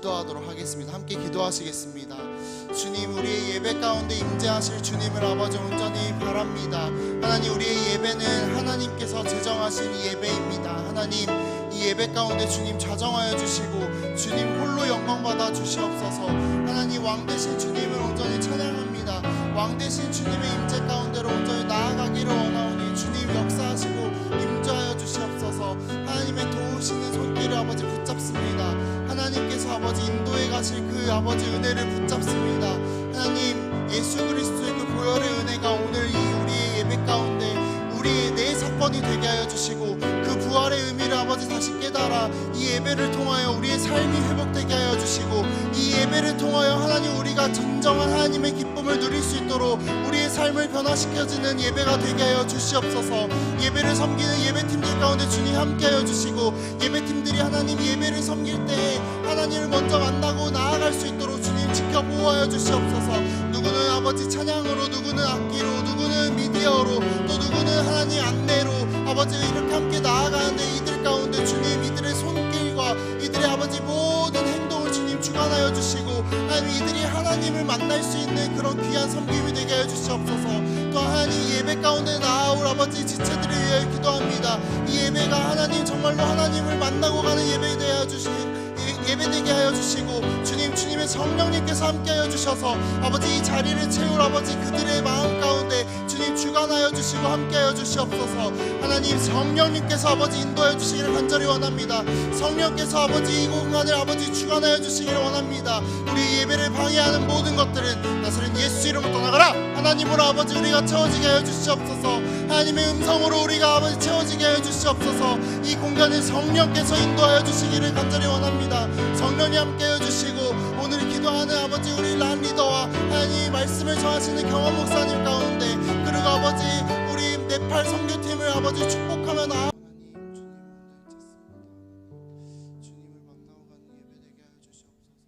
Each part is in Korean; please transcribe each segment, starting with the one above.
기도하도록 하겠습니다. 함께 기도하시겠습니다. 주님, 우리의 예배 가운데 임재하실 주님을 아버지 온전히 바랍니다. 하나님, 우리의 예배는 하나님께서 제정하신 예배입니다. 하나님, 이 예배 가운데 주님 좌정하여 주시고 주님 홀로 영광 받아 주시옵소서. 하나님, 왕 되신 주님을 온전히 찬양합니다. 왕 되신 주님의 임재 가운데로 온전히 나아가기를 원하오니 주님 역사하시고 임재하여 주시옵소서. 하나님의 도우시는 손길을 아버지 붙잡습니다. 하나님께서 아버지 인도해 가실 그 아버지 은혜를 붙잡습니다. 하나님, 예수 그리스도의 그 보혈의 은혜가 오늘 이 우리의 예배 가운데 우리의 내 사건이 되게 하여 주시고 그 부활의 의미를 아버지 다시 깨달아 이 예배를 통하여 우리의 삶이 회복되게 하여 주시고 이 예배를 통하여 하나님 우리가 진정한 하나님의 기쁨을 누릴 수 있도록 우리의 삶을 변화시켜주는 예배가 되게 하여 주시옵소서. 예배를 섬기는 예배팀들 가운데 주님 함께 하여 주시고 예배팀들이 하나님 예배를 섬길 때 하나님을 먼저 만나고 나아갈 수 있도록 주님 지켜 보호하여 주시옵소서. 누구는 아버지 찬양으로, 누구는 악기로, 누구는 미디어로, 또 누구는 하나님 안내로 아버지 이렇게 함께 나아가는데 이들 가운데 주님 이들의 손길과 이들의 아버지 모든 행동을 주님 주관하여 주시고 하나님 이들이 하나님을 만날 수 있는 그런 귀한 섬김이 되게 하여 주시옵소서. 또 하나님 예배 가운데 나아올 아버지 지체들을 위하여 기도합니다. 이 예배가 하나님 정말로 하나님을 만나고 가는 예배되게 하여 주시고 예배되게 하여 주시고 주님, 주님의 성령님께서 함께 하여 주셔서 아버지 이 자리를 채울 아버지 그들의 마음 가운데 주님 주관하여 주시고 함께 하여 주시옵소서. 하나님, 성령님께서 아버지 인도하여 주시기를 간절히 원합니다. 성령께서 아버지 이 공간을 아버지 주관하여 주시기를 원합니다. 우리 예배를 방해하는 모든 것들은 나사렛 예수 이름으로 떠나가라. 하나님으로 아버지 우리가 채워지게 하여 주시옵소서. 하나님의 음성으로 우리가 아버지 채워지게 하여 주시옵소서. 이 공간을 성령께서 인도하여 주시기를 간절히 원합니다. 성령이 함께 하여 주시고 오늘 기도하는 아버지 우리 란 리더와 하나님 말씀을 전하시는 경험 목사님 가운데 그리고 아버지 우리 네팔 선교팀을 아버지 축복하며 나아 주님을 만나고 가는 예배되게 하여 주시옵소서.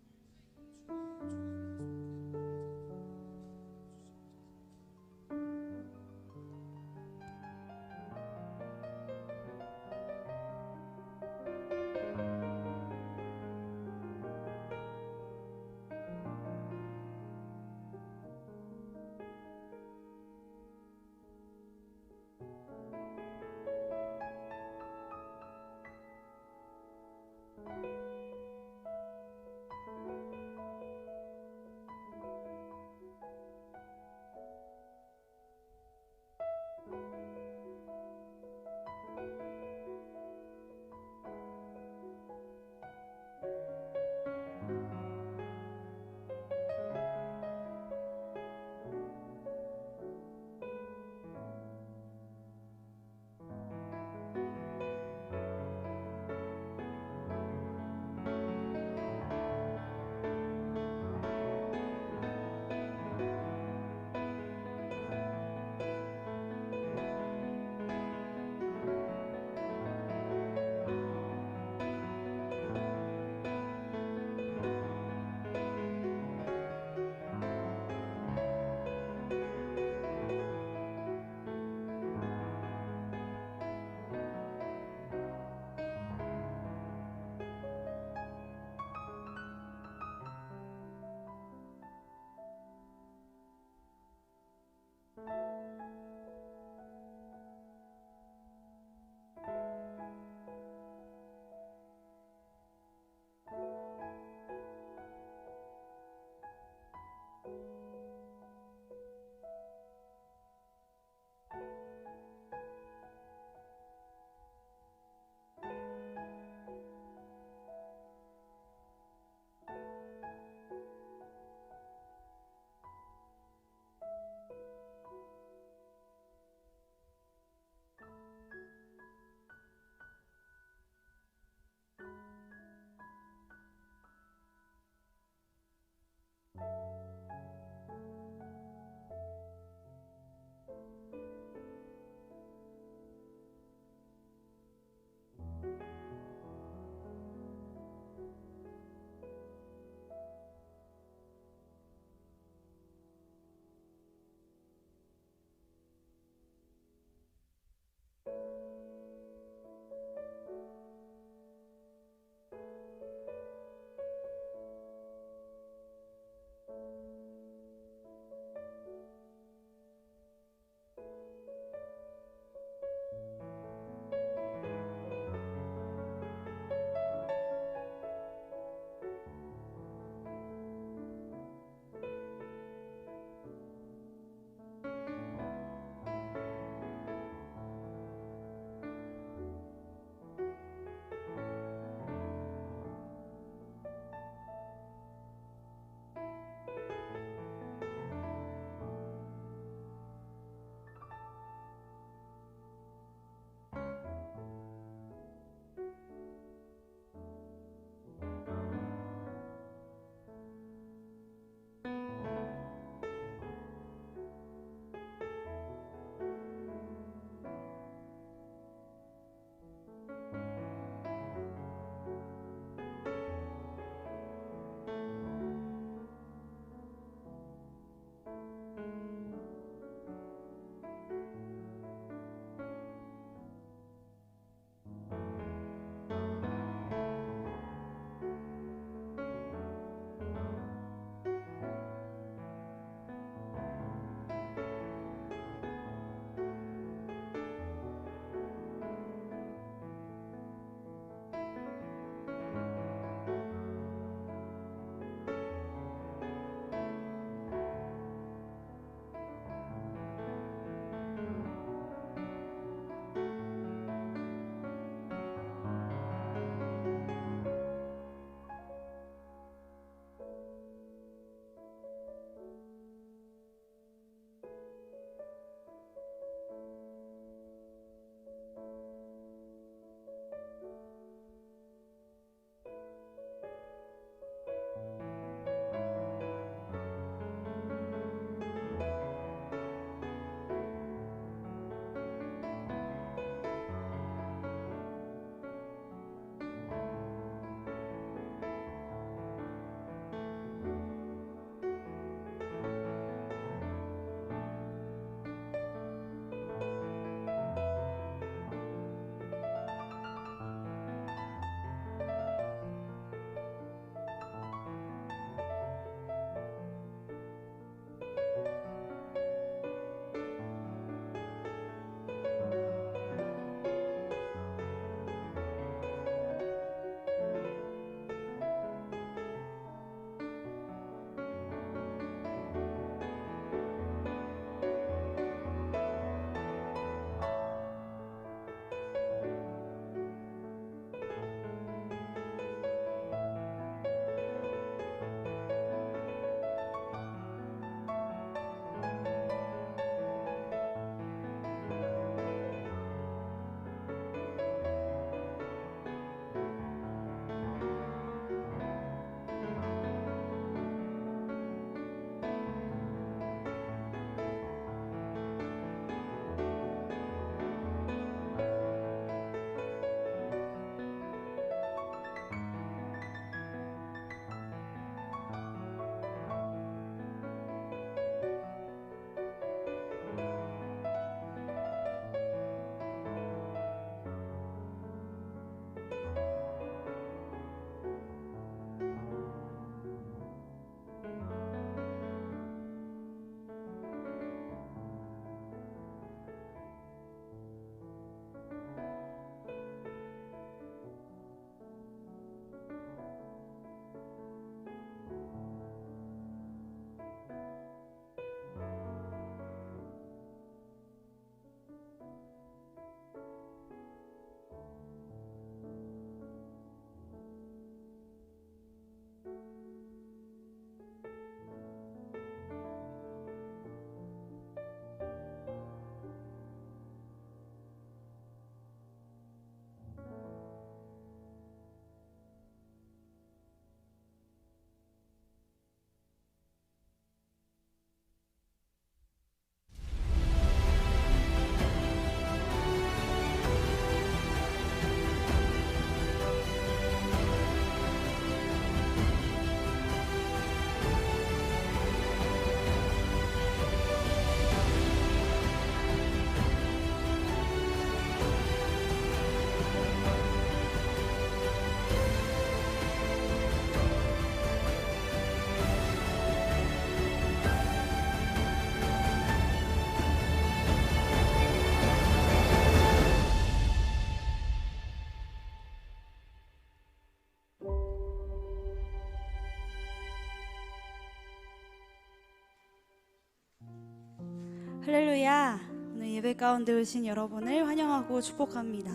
할렐루야. 오늘 예배 가운데 오신 여러분을 환영하고 축복합니다.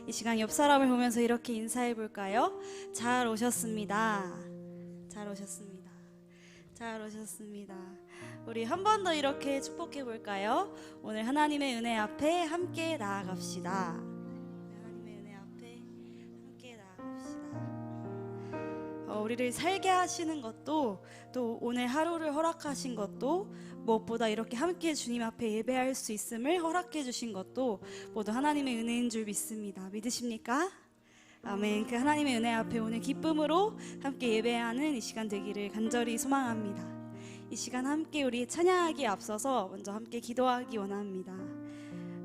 이 시간 옆 사람을 보면서 이렇게 인사해 볼까요? 잘 오셨습니다. 잘 오셨습니다. 잘 오셨습니다. 우리 한 번 더 이렇게 축복해 볼까요? 오늘 하나님의 은혜 앞에 함께 나아갑시다. 하나님의 은혜 앞에 함께 나아갑시다. 우리를 살게 하시는 것도, 또 오늘 하루를 허락하신 것도, 무엇보다 이렇게 함께 주님 앞에 예배할 수 있음을 허락해 주신 것도 모두 하나님의 은혜인 줄 믿습니다. 믿으십니까? 아멘. 그 하나님의 은혜 앞에 오늘 기쁨으로 함께 예배하는 이 시간 되기를 간절히 소망합니다. 이 시간 함께 우리 찬양하기에 앞서서 먼저 함께 기도하기 원합니다.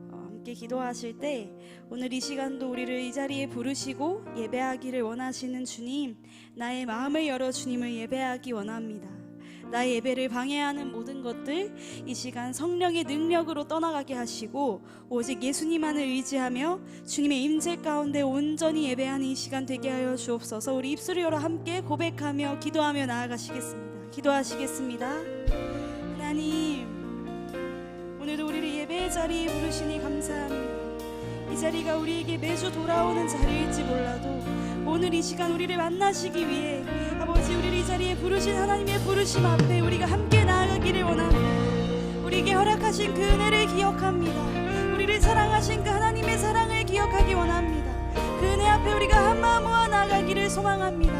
함께 기도하실 때 오늘 이 시간도 우리를 이 자리에 부르시고 예배하기를 원하시는 주님, 나의 마음을 열어 주님을 예배하기 원합니다. 나의 예배를 방해하는 모든 것들 이 시간 성령의 능력으로 떠나가게 하시고 오직 예수님만을 의지하며 주님의 임재 가운데 온전히 예배하는 이 시간 되게 하여 주옵소서. 우리 입술을 열어 함께 고백하며 기도하며 나아가시겠습니다. 기도하시겠습니다. 하나님, 오늘도 우리를 예배의 자리에 부르시니 감사합니다. 이 자리가 우리에게 매주 돌아오는 자리일지 몰라도 오늘 이 시간 우리를 만나시기 위해 아버지, 우리를 이 자리에 부르신 하나님의 부르심 앞에 우리가 함께 나아가기를 원합니다. 우리에게 허락하신 그 은혜를 기억합니다. 우리를 사랑하신 그 하나님의 사랑을 기억하기 원합니다. 그 은혜 앞에 우리가 한마음 모아 나아가기를 소망합니다.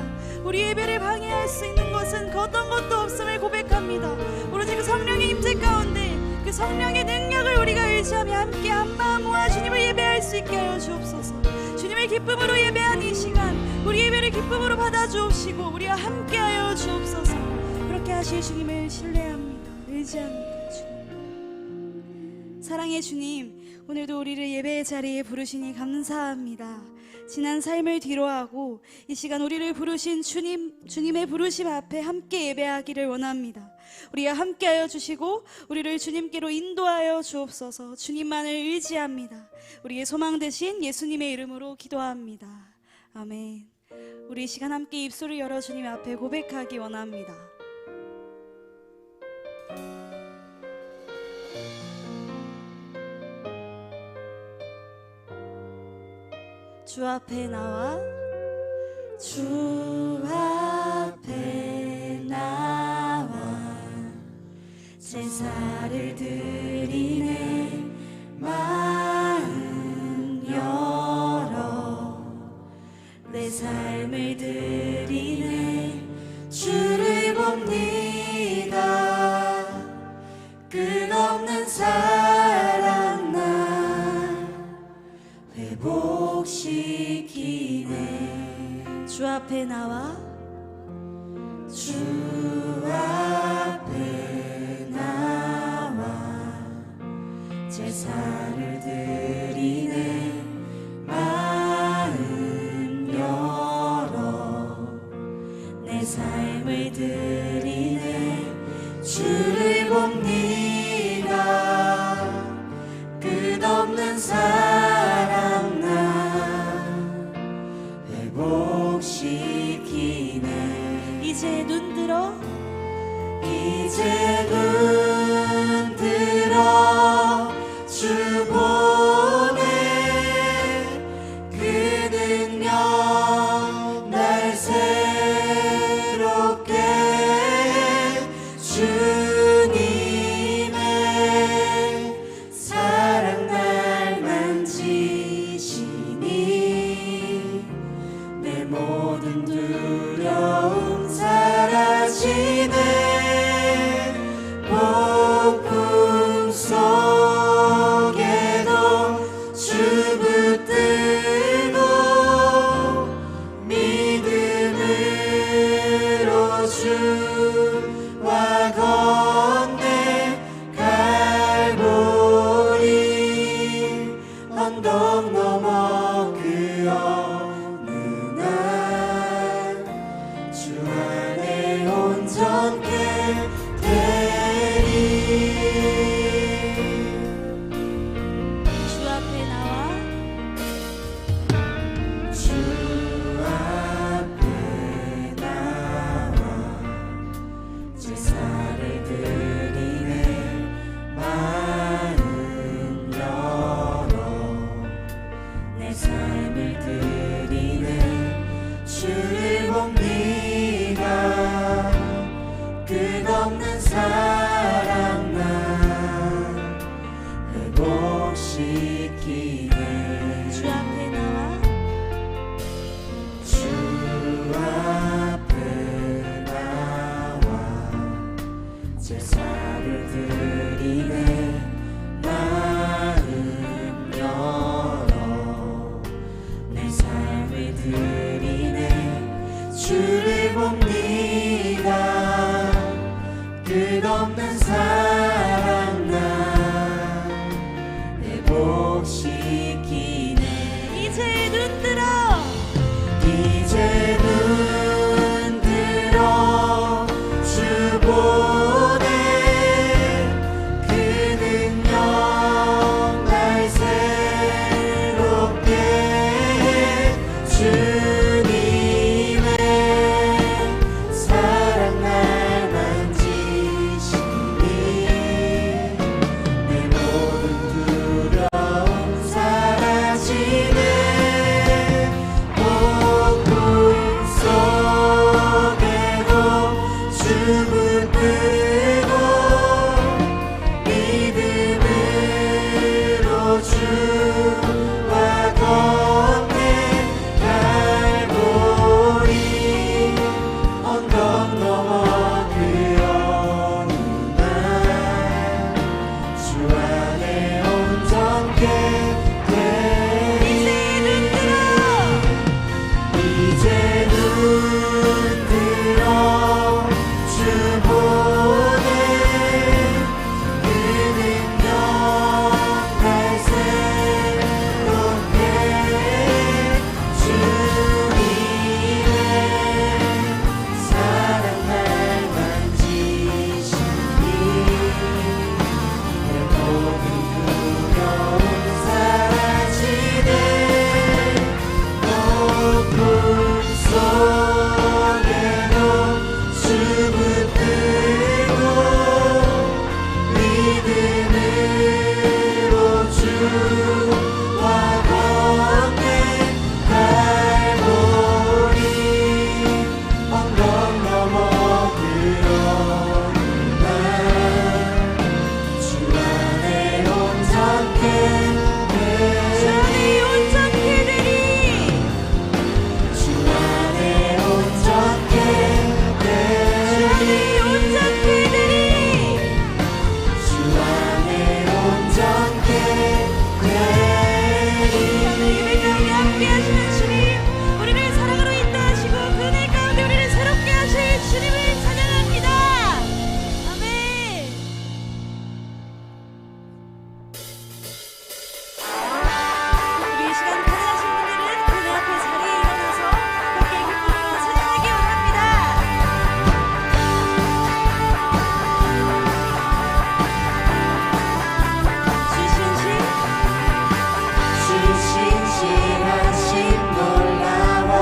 우리 예배를 방해할 수 있는 것은 어떤 것도 없음을 고백합니다. 오로지 그 성령의 임재 가운데 그 성령의 능력을 우리가 의지하며 함께 한마음 모아 주님을 예배할 수 있게 하여 주옵소서. 주님의 기쁨으로 예배한 이 시간 우리 예배를 기쁨으로 받아 주옵시고 우리와 함께 하여 주옵소서. 그렇게 하실 주님을 신뢰합니다. 의지합니다. 주님, 사랑의 주님, 오늘도 우리를 예배의 자리에 부르시니 감사합니다. 지난 삶을 뒤로하고 이 시간 우리를 부르신 주님의 부르심 앞에 함께 예배하기를 원합니다. 우리와 함께하여 주시고 우리를 주님께로 인도하여 주옵소서. 주님만을 의지합니다. 우리의 소망 되신 예수님의 이름으로 기도합니다. 아멘. 우리 이 시간 함께 입술을 열어 주님 앞에 고백하기 원합니다. 주 앞에 나와, 주 앞에 나와 제사를 드리네. 마음 열어 내 삶을 드리네. 주를 봅니다. 끝없는 사랑 날 회복시키네. 주 앞에 나와, 주 앞에 나와 제사를 드리네. 마음 열어 내 삶을 드리네. 주를 봅니다. 끝없는 사랑 날 회복시키네. 이제 눈 들어, 이제 눈 들어 주 보네. 그 능력 날 새롭게 주님의 사랑 날 만지시니 내 모든 두려움 사라지네. 폭풍 속에도 주 붙들고 믿음으로 주와 건네 갈보리 언덕 넘어 그 어느 날 주 안에 온전케 주 앞에 나와, 주 앞에 나와 제사 제사를 드리네 마음 열어 내 삶을 드리네 주를 봅니다 끝없는 사랑 나 회복시키네 이제 눈 들어 이제 눈 들어 주 보네 그 능력 날 새롭게 해 주님의 사랑 날 만지시니 내 모든 두려움 사라지네 폭풍 속에도 주 붙들고 믿음으로 주와 걷네 갈보리 언덕 넘어 그 어느 날주 안에 온전케 이제 눈 들어 주 보네 그 능력 날 새롭게 주님의 사랑 날 만지시니 내 모든 두려움 사라지네 폭풍 속에도 주 붙들고 믿음으로 주와 걷네 갈보리 언덕 넘어 그 어느 날주 안에 온전케 주님 온전케 되리 주 안에 온전케 주님 온전케 되리 주 안에 온전케 예배 가운데 함께 하시는 주님 우리를 사랑으로 인도하시고 그 은혜 가운데 우리를 새롭게 하실 주님을 찬양합니다 아멘 우리 이 시간 가능하신 분들은 그네 앞에 자리에 일어나서 함께 기쁨으로 찬양하기 원합니다 주신실하심 놀라워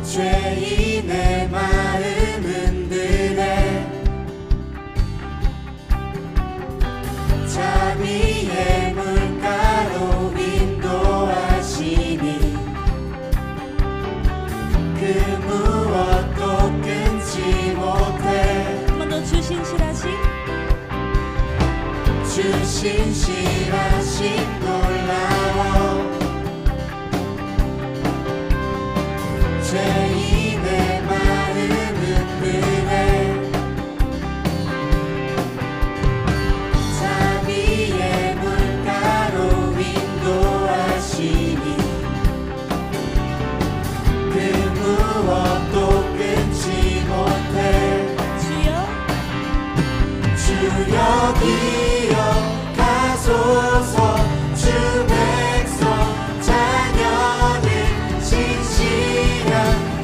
죄인의 마음 흔드네 자비의 물가로 인도하시니 그 무엇도 끊지 못해 한 번 더 주신실하신 주신실하심 놀라워 죄인의 마음 흔드네 자비의 물가로 인도하시니 그 무엇도 끊지 못해 주여 기억하소서 주 백성 자녀들 진실한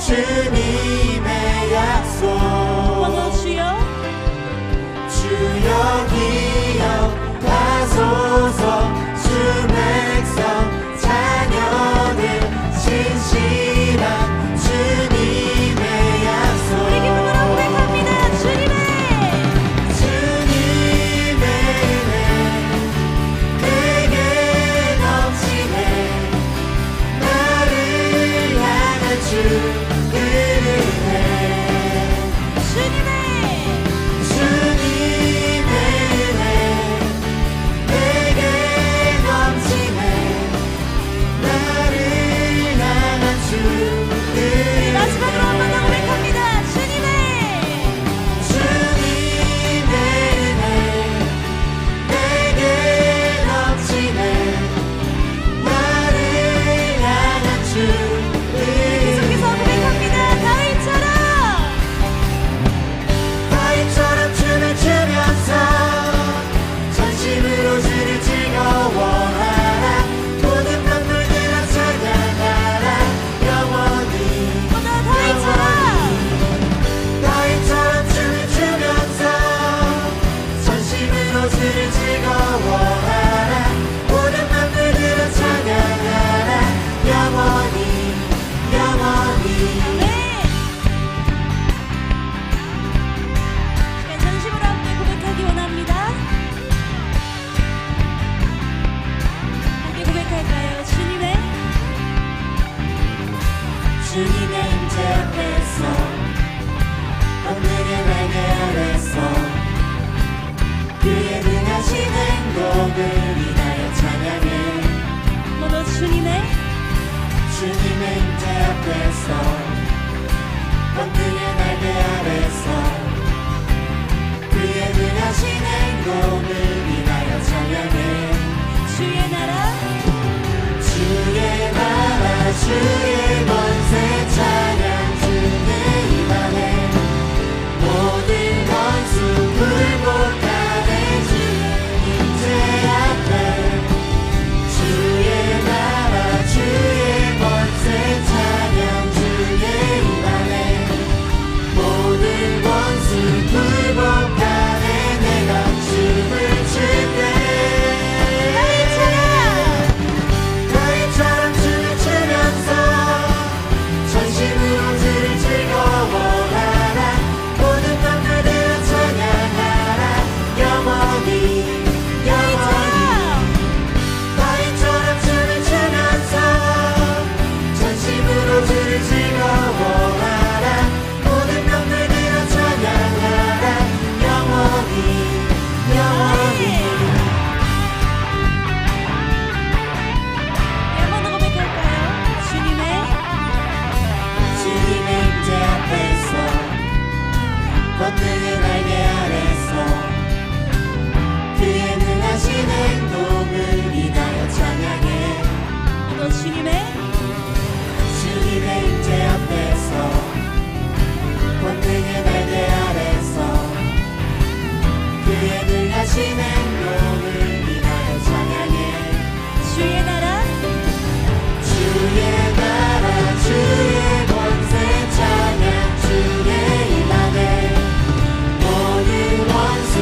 주님의 약속 한번 더 주여 주여 기억하소서 주 백성 자녀들 진실한 주님의 약속 우리 기쁨으로 고백합니다. 주님의 주님의 은혜 내게 넘치네 나를 향한 주 그 은혜 주님의 주님의 은혜 내게 넘치네 나를 향한 주 그 은혜 마지막으로 한번 더 고백합니다. 주님의 주님의 은혜 내게 넘치네 나를 향한 주 계속해서 고백합니다. 다윗처럼 춤을 추면서 전심으로 주를 즐거워하라 모든 만물들아 찬양하라 영원히 다윗처럼 춤을 추면서 전심으로 주를 즐거워하라 모든 만물들아 찬양하라 영원히 영원히 전심으로 함께 고백하기 원합니다. 함께 고백할까요? 주님의 임재 앞에서 권능의 날개 아래서 그의 능하신 행동을 인하여 찬양해 한번 더 주님의 주님의 임재 앞에서 권능의 날개 아래서 그의 능하신 행동을 인하여 찬양해 주의 나라 주의 나라 주의 권세 찬양 주의 임하네 모든 원수 굴복하네 주의 임재 앞에 주의 나라 주의 권세 찬양 주의 임하네 모든 원수 굴복하네 내가 춤을 출때 다윗처럼 춤을 추면서 전심으로 주를 즐거워하라 모든 만물들아 찬양하라 영원히 영원히 다윗처럼 춤을 추면서 전심으로 주를 즐거워하라 모든 만물들아 찬양하라 영원히 영원히 한번 더 고백할까요? 주님의 주님의 임재 앞에서 권능의 날개 아래서 그의 능하신 행동을 인하여 찬양해 또 주님의 주님의 임재 앞에서 권능의 날개 아래서 그의 능하신 행동을 인하여 찬양해 주의 나라 주의 나라 주의 권세 찬양 주의 임하네 모든 원수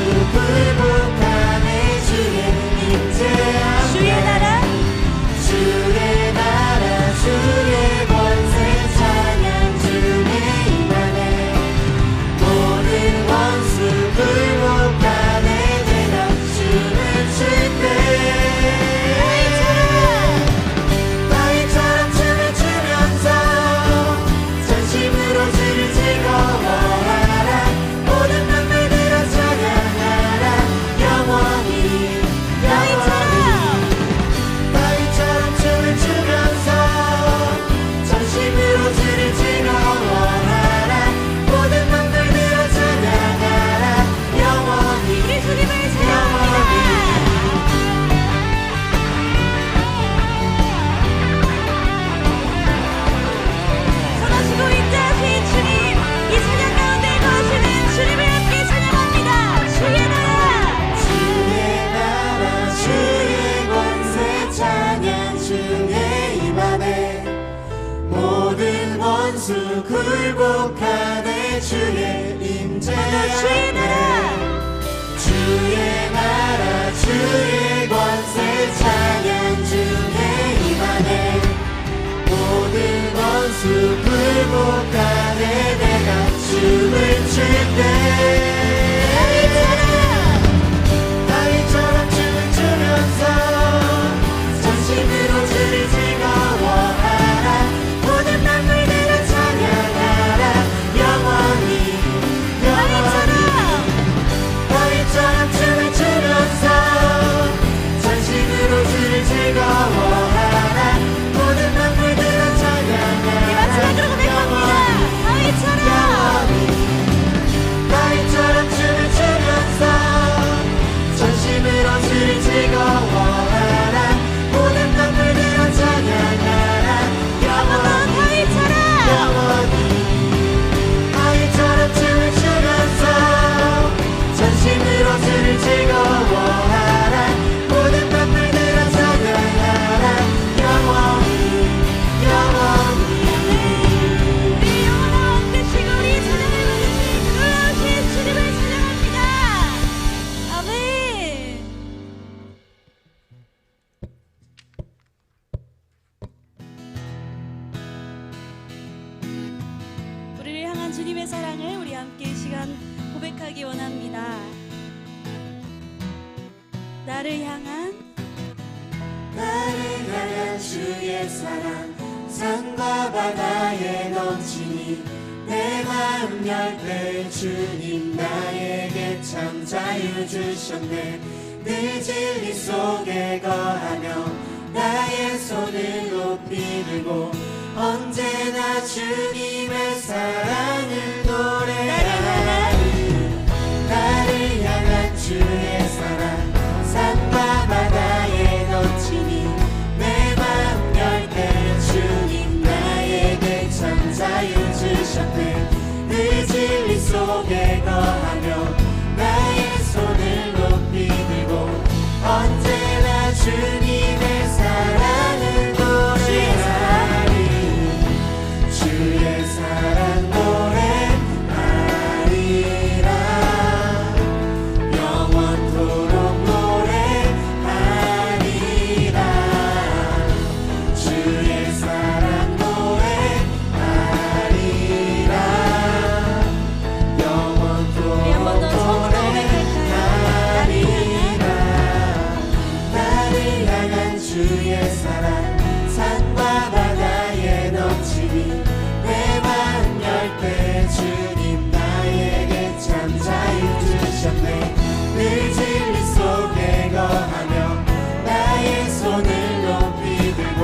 행복하네 내가 춤을 출때 다윗처럼 춤을 추면서 전심으로 주를 즐거워하라 모든 만물들아 찬양하라 영원히 다윗처럼 춤을 추면서 전심으로 주를 즐거워하라 모든 만물들아 찬양하라 다윗처럼 춤을 추면서 전심으로 주를 즐거워하라 모든 만물들아 찬양하라 영원히 다윗처럼 춤을 추면서 전심으로 주를 즐거워하라 모든 만물들아 찬양하라 영원히 우리 영원한 왕되시고 우리 찬양을 받으신 놀라우신 주님을 찬양합니다. 아멘. 우리를 향한 주님의 사랑을 우리 함께 이 시간 고백하기 원합니다. 나를 향한 주의 사랑 산과 바다에 넘치니 내 마음 열 때 주님 나에게 참 자유 주셨네 늘 진리 속에 거하며 나의 손을 높이 들고 언제나 주님의 사랑을 노래하리 나를 향한 주의 사랑 산과 바다에 넘치니 내 마음 열 때 주님 나에게 참 자유 주셨네 늘 진리 속에 거하며 나의 손을 높이 들고 언제나 주님의 사랑을 노래하리 주의 사랑 노래하리라 영원토록 노래하리라 주의 사랑 노래하리라 영원토록 우리 한 번 더 처음부터 고백할까요? 나를 향한 주의 사랑 산과 바다에 넘치니 내 마음 열 때 주님 나에게 참 자유 주셨네 늘 진리 속에 거하며 나의 손을 높이 들고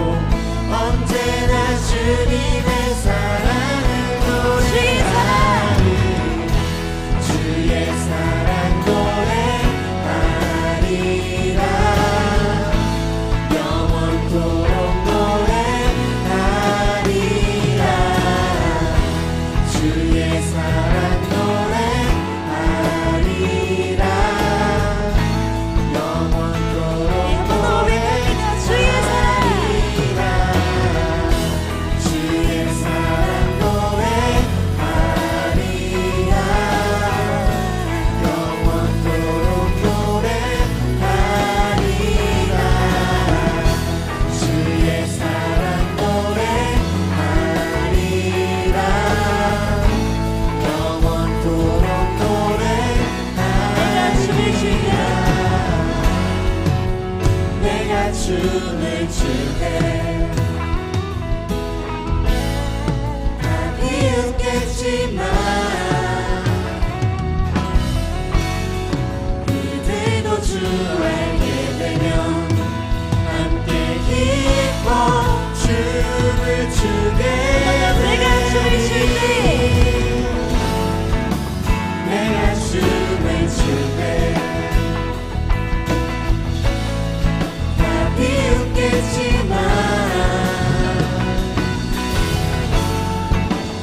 언제나 주님의 사랑을 노래하리 주의 사랑 노래하리라 영원토록 노래하리라 주의 사랑 노래하리라 영원토록 노래하리라 주의 사랑 노래하리라 영원토록 노래하리라 주의 사랑 노래하리라 영원토록 노래하리라 내가 춤을 출때 다 비웃겠지만 그대도 주 알게 되면 함께 기뻐 춤을 추게 내가 춤을 출 때 내가 춤을 출때 다 비웃겠지만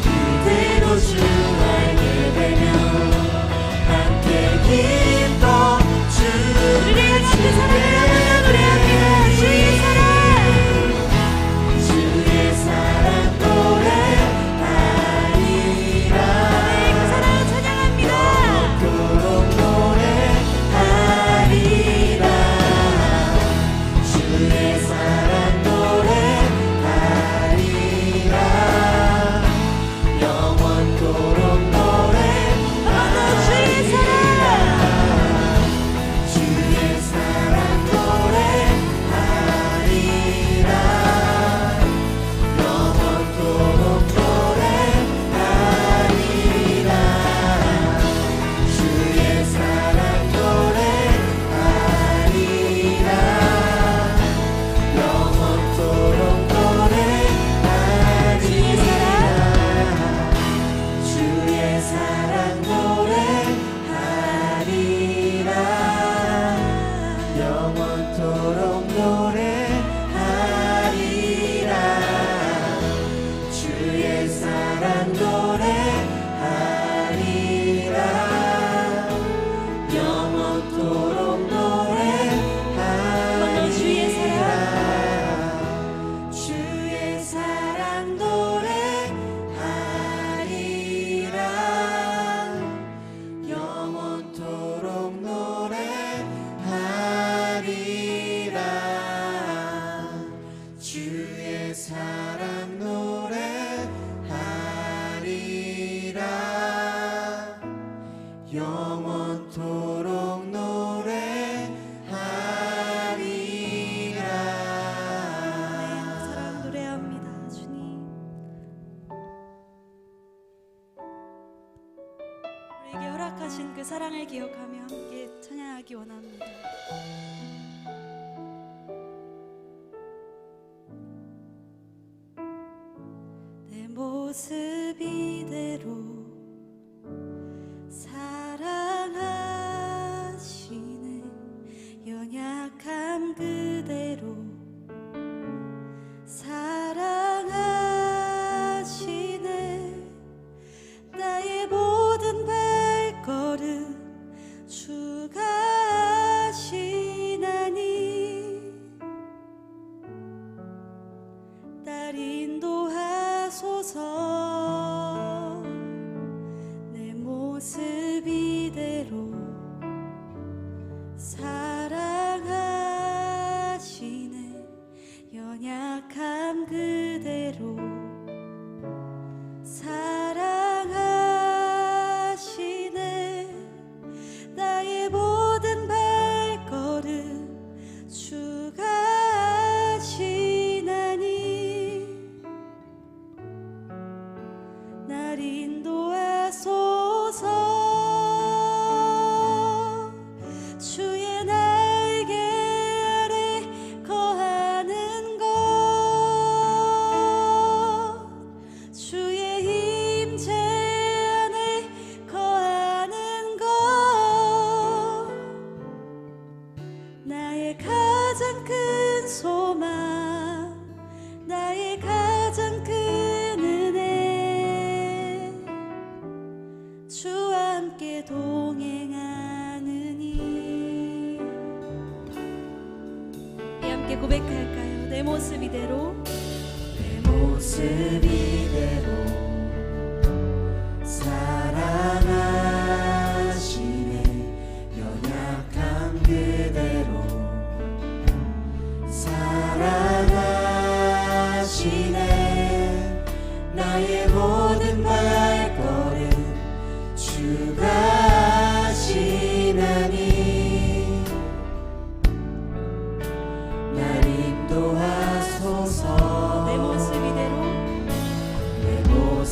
그대도 주 알게 되면 함께 기뻐 춤을 우리가 같이 사랑하며 노래합니다. 주의 사랑 주의 사랑 노래하리라 그 사랑을 찬양합니다. 영원토록 노래하리라 영원토록 노래하리라. 그 사랑 노래합니다. 주님, 우리에게 허락하신 그 사랑을 기억하며 함께 찬양하기 원합니다. 내 모습 이대로 사랑하시네. 연약함 그대로 사랑하시네. 나의 모든 발걸음 주가 하시나니 날 인도하소서. 내 모습 이대로 사랑하시네. 연약함 그대로 사랑하시네. 나의 모든 발걸음 주가 하시나니 날 인도하소서. 주의 날개 아래 거하는 것, 주의 임재 안에 거하는 것, 나의 가장 큰 소망, 나의 가장 큰 은혜, 주와 함께 동행하느니. 함께 고백할까요? 내 모습 이대로, 내 모습 이대로 사랑하시네. 연약함 그대로 사랑하시네. 나의 모든 발걸음 주가 하시나니 날 인도하소서. 내 모습 이대로, 내 모습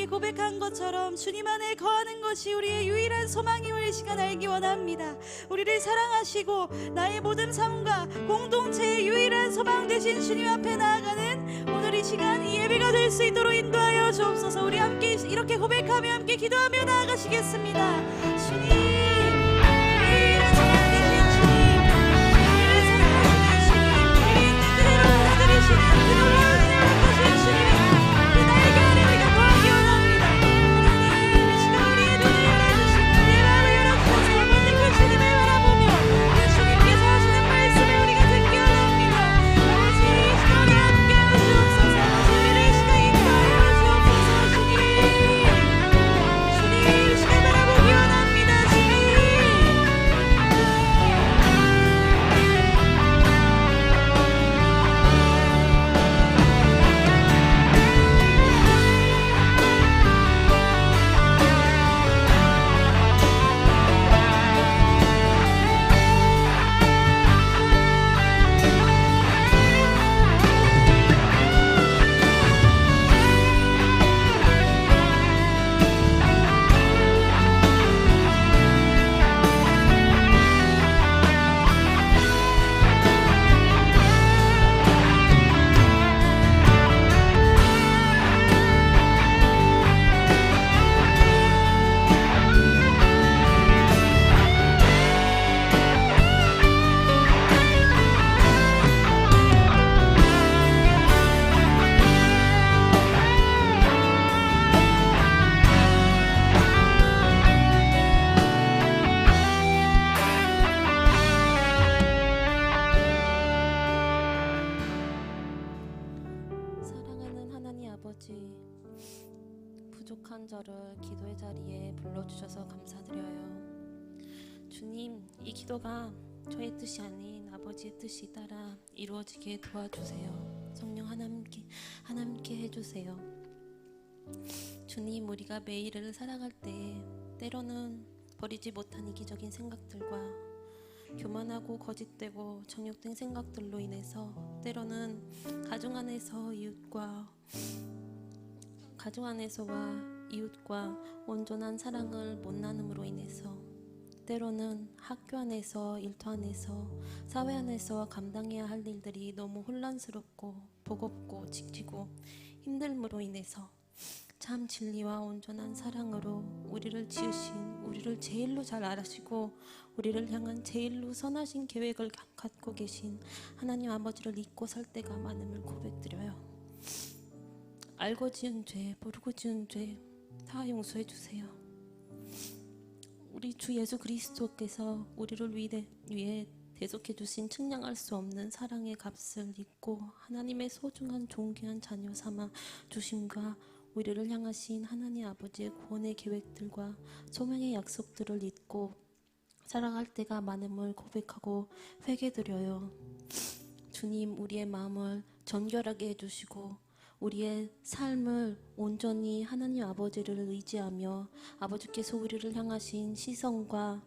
함께 고백한 것처럼 주님 안에 거하는 것이 우리의 유일한 소망임을 이 시간 알기 원합니다. 우리를 사랑하시고 나의 모든 삶과 공동체의 유일한 소망 되신 주님 앞에 나아가는 오늘 이 시간 이 예배가 될 수 있도록 인도하여 주옵소서. 우리 함께 이렇게 고백하며 함께 기도하며 나아가시겠습니다. 주님, 우리를 사랑하신 주님, 우리를 사랑하신 주님, 우리를 그대로 받아들이시는 그 놀라운 은혜를 베푸신 주님, 그 날개 아래 우리가 거하기 원합니다. 하나님, 이 시간 우리의 눈을 열어주시고 우리의 마음을 열어주셔서 먼저 그 주님을 바라보며 그 주님께서 하시는 말씀을 우리가 듣기 원합니다. 아버지, 이 시간 우리 함께하여 주옵소서. 우리를 이 시간 인도하여 주옵소서. 주님, 주님, 이 시간 바라보기 원합니다. 주님. 사랑하는 하나님 아버지, 부족한 저를 기도의 자리에 불러주셔서 감사드려요. 주님, 이 기도가 저의 뜻이 아닌 아버지의 뜻이 따라 이루어지게 도와주세요. 성령 하나님께 해주세요. 주님, 우리가 매일을 살아갈 때 때로는 버리지 못한 이기적인 생각들과 교만하고 거짓되고 정욕된 생각들로 인해서 때로는 가정 안에서와 이웃과 온전한 사랑을 못 나눔으로 인해서 때로는 학교 안에서, 일터 안에서, 사회 안에서 감당해야 할 일들이 너무 혼란스럽고 버겁고 지치고 힘듦으로 인해서 참 진리와 온전한 사랑으로 우리를 지으신, 우리를 제일로 잘 알아시고 우리를 향한 제일로 선하신 계획을 갖고 계신 하나님 아버지를 잊고 살 때가 많음을 고백드려요. 알고 지은 죄, 모르고 지은 죄 다 용서해 주세요. 우리 주 예수 그리스도께서 우리를 위해 대속해 주신 측량할 수 없는 사랑의 값을 잊고 하나님의 소중한 존귀한 자녀 삼아 주심과 우리를 향하신 하나님 아버지의 구원의 계획들과 소명의 약속들을 잊고 살아갈 때가 많음을 고백하고 회개드려요. 주님, 우리의 마음을 정결하게 해주시고 우리의 삶을 온전히 하나님 아버지를 의지하며 아버지께서 우리를 향하신 시선과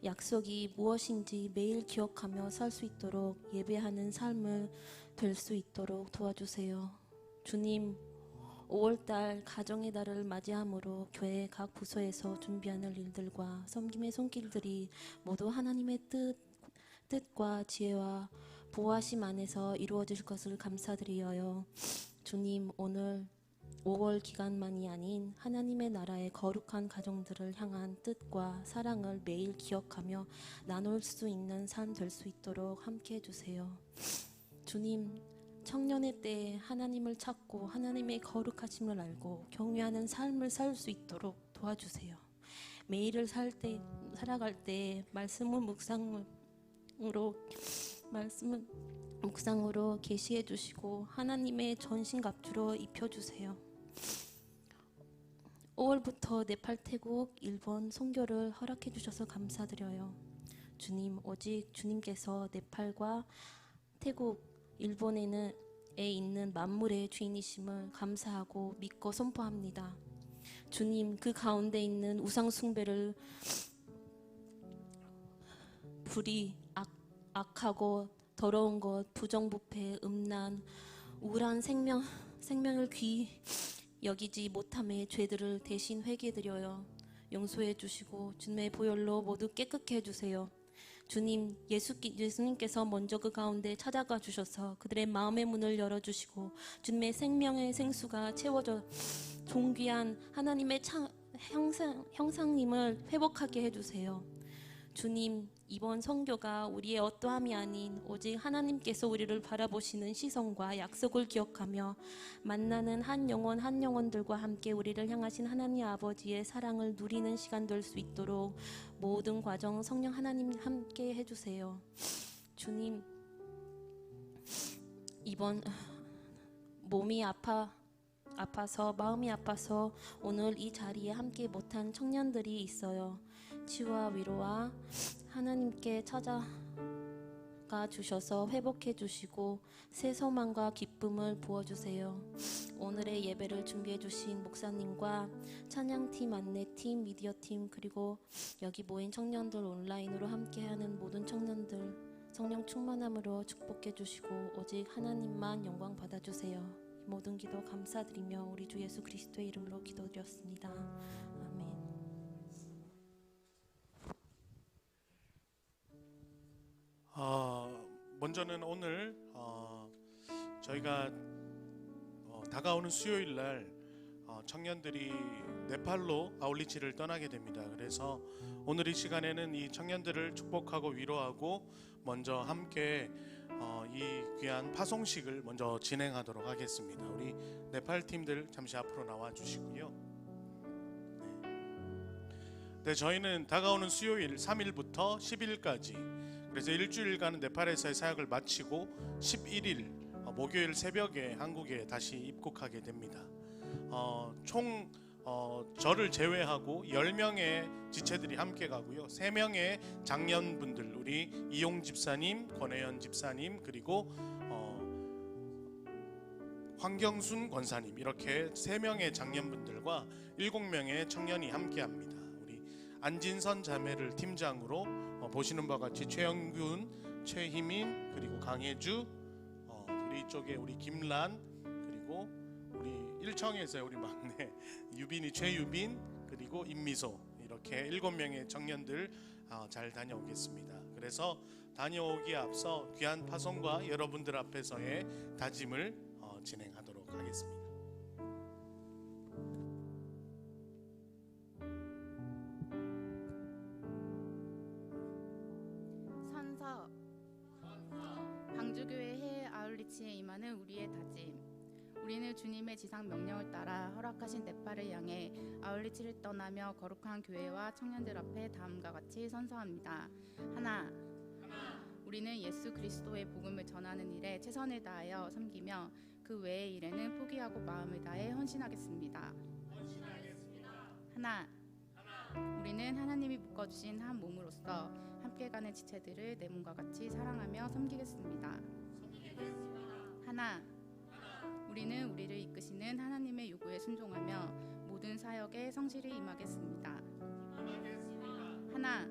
약속이 무엇인지 매일 기억하며 살 수 있도록 예배하는 삶을 될 수 있도록 도와주세요. 주님, 5월달 가정의 달을 맞이함으로 교회 각 부서에서 준비하는 일들과 섬김의 손길들이 모두 하나님의 뜻과 지혜와 보호하심 안에서 이루어질 것을 감사드리어요. 주님, 오늘 5월 기간만이 아닌 하나님의 나라의 거룩한 가정들을 향한 뜻과 사랑을 매일 기억하며 나눌 수 있는 삶 될 수 있도록 함께 해주세요. 주님, 청년의 때에 하나님을 찾고 하나님의 거룩하심을 알고 경외하는 삶을 살 수 있도록 도와주세요. 매일을 살아갈 때 말씀을 묵상으로 계시해 주시고 하나님의 전신갑주로 입혀주세요. 5월부터 네팔, 태국, 일본 선교를 허락해 주셔서 감사드려요. 주님, 오직 주님께서 네팔과 태국, 일본에 있는 만물의 주인이심을 감사하고 믿고 선포합니다. 주님, 그 가운데 있는 우상 숭배를 불이 악하고 더러운 것, 부정부패, 음란, 우울한 생명을 여기지 못함의 죄들을 대신 회개드려요 용서해 주시고 주님의 보혈로 모두 깨끗게 해주세요. 주님, 예수님께서 먼저 그 가운데 찾아가 주셔서 그들의 마음의 문을 열어주시고 주님의 생명의 생수가 채워져 존귀한 하나님의 형상님을 회복하게 해주세요. 주님, 이번 선교가 우리의 어떠함이 아닌 오직 하나님께서 우리를 바라보시는 시선과 약속을 기억하며 만나는 한 영혼들과 함께 우리를 향하신 하나님 아버지의 사랑을 누리는 시간 될 수 있도록 모든 과정 성령 하나님 함께 해주세요. 주님, 이번 몸이 아파서 마음이 아파서 오늘 이 자리에 함께 못한 청년들이 있어요. 치유와 위로와 하나님께 찾아가 주셔서 회복해 주시고 새 소망과 기쁨을 부어주세요. 오늘의 예배를 준비해 주신 목사님과 찬양팀, 안내팀, 미디어팀 그리고 여기 모인 청년들, 온라인으로 함께하는 모든 청년들 성령 충만함으로 축복해 주시고 오직 하나님만 영광 받아주세요. 모든 기도 감사드리며 우리 주 예수 그리스도의 이름으로 기도드렸습니다. 아멘. 먼저는 오늘 저희가 다가오는 수요일 날 청년들이 네팔로 아울리치를 떠나게 됩니다. 그래서 오늘 이 시간에는 이 청년들을 축복하고 위로하고 먼저 함께 이 귀한 파송식을 먼저 진행하도록 하겠습니다. 우리 네팔 팀들 잠시 앞으로 나와 주시고요. 네, 저희는 다가오는 수요일 3일부터 10일까지 그래서 일주일간은 네팔에서의 사역을 마치고 11일 목요일 새벽에 한국에 다시 입국하게 됩니다. 총 저를 제외하고 10명의 지체들이 함께 가고요. 3명의 장년분들, 우리 이용 집사님, 권혜연 집사님, 그리고 황경순 권사님, 이렇게 3명의 장년분들과 7명의 청년이 함께합니다. 우리 안진선 자매를 팀장으로 보시는 바와 같이 최영균, 최희민, 그리고 강혜주, 우리 이쪽에 우리 김란, 그리고 우리 일청에서 우리 막내 유빈이, 최유빈, 그리고 임미소, 이렇게 7명의 청년들 잘 다녀오겠습니다. 그래서 다녀오기에 앞서 귀한 파송과 여러분들 앞에서의 다짐을 진행하도록 하겠습니다. 선서 방주교회 해외 아울리치에 임하는 우리의 다짐. 우리는 주님의 지상 명령을 따라 허락하신 네팔을 향해 아울리치를 떠나며 거룩한 교회와 청년들 앞에 다음과 같이 선서합니다. 하나, 우리는 예수 그리스도의 복음을 전하는 일에 최선을 다하여 섬기며 그 외의 일에는 포기하고 마음을 다해 헌신하겠습니다. 하나, 우리는 하나님이 묶어주신 한 몸으로서 함께 가는 지체들을 내 몸과 같이 사랑하며 섬기겠습니다. 하나, 우리는 우리를 이끄시는 하나님의 요구에 순종하며 모든 사역에 성실히 임하겠습니다. 하나,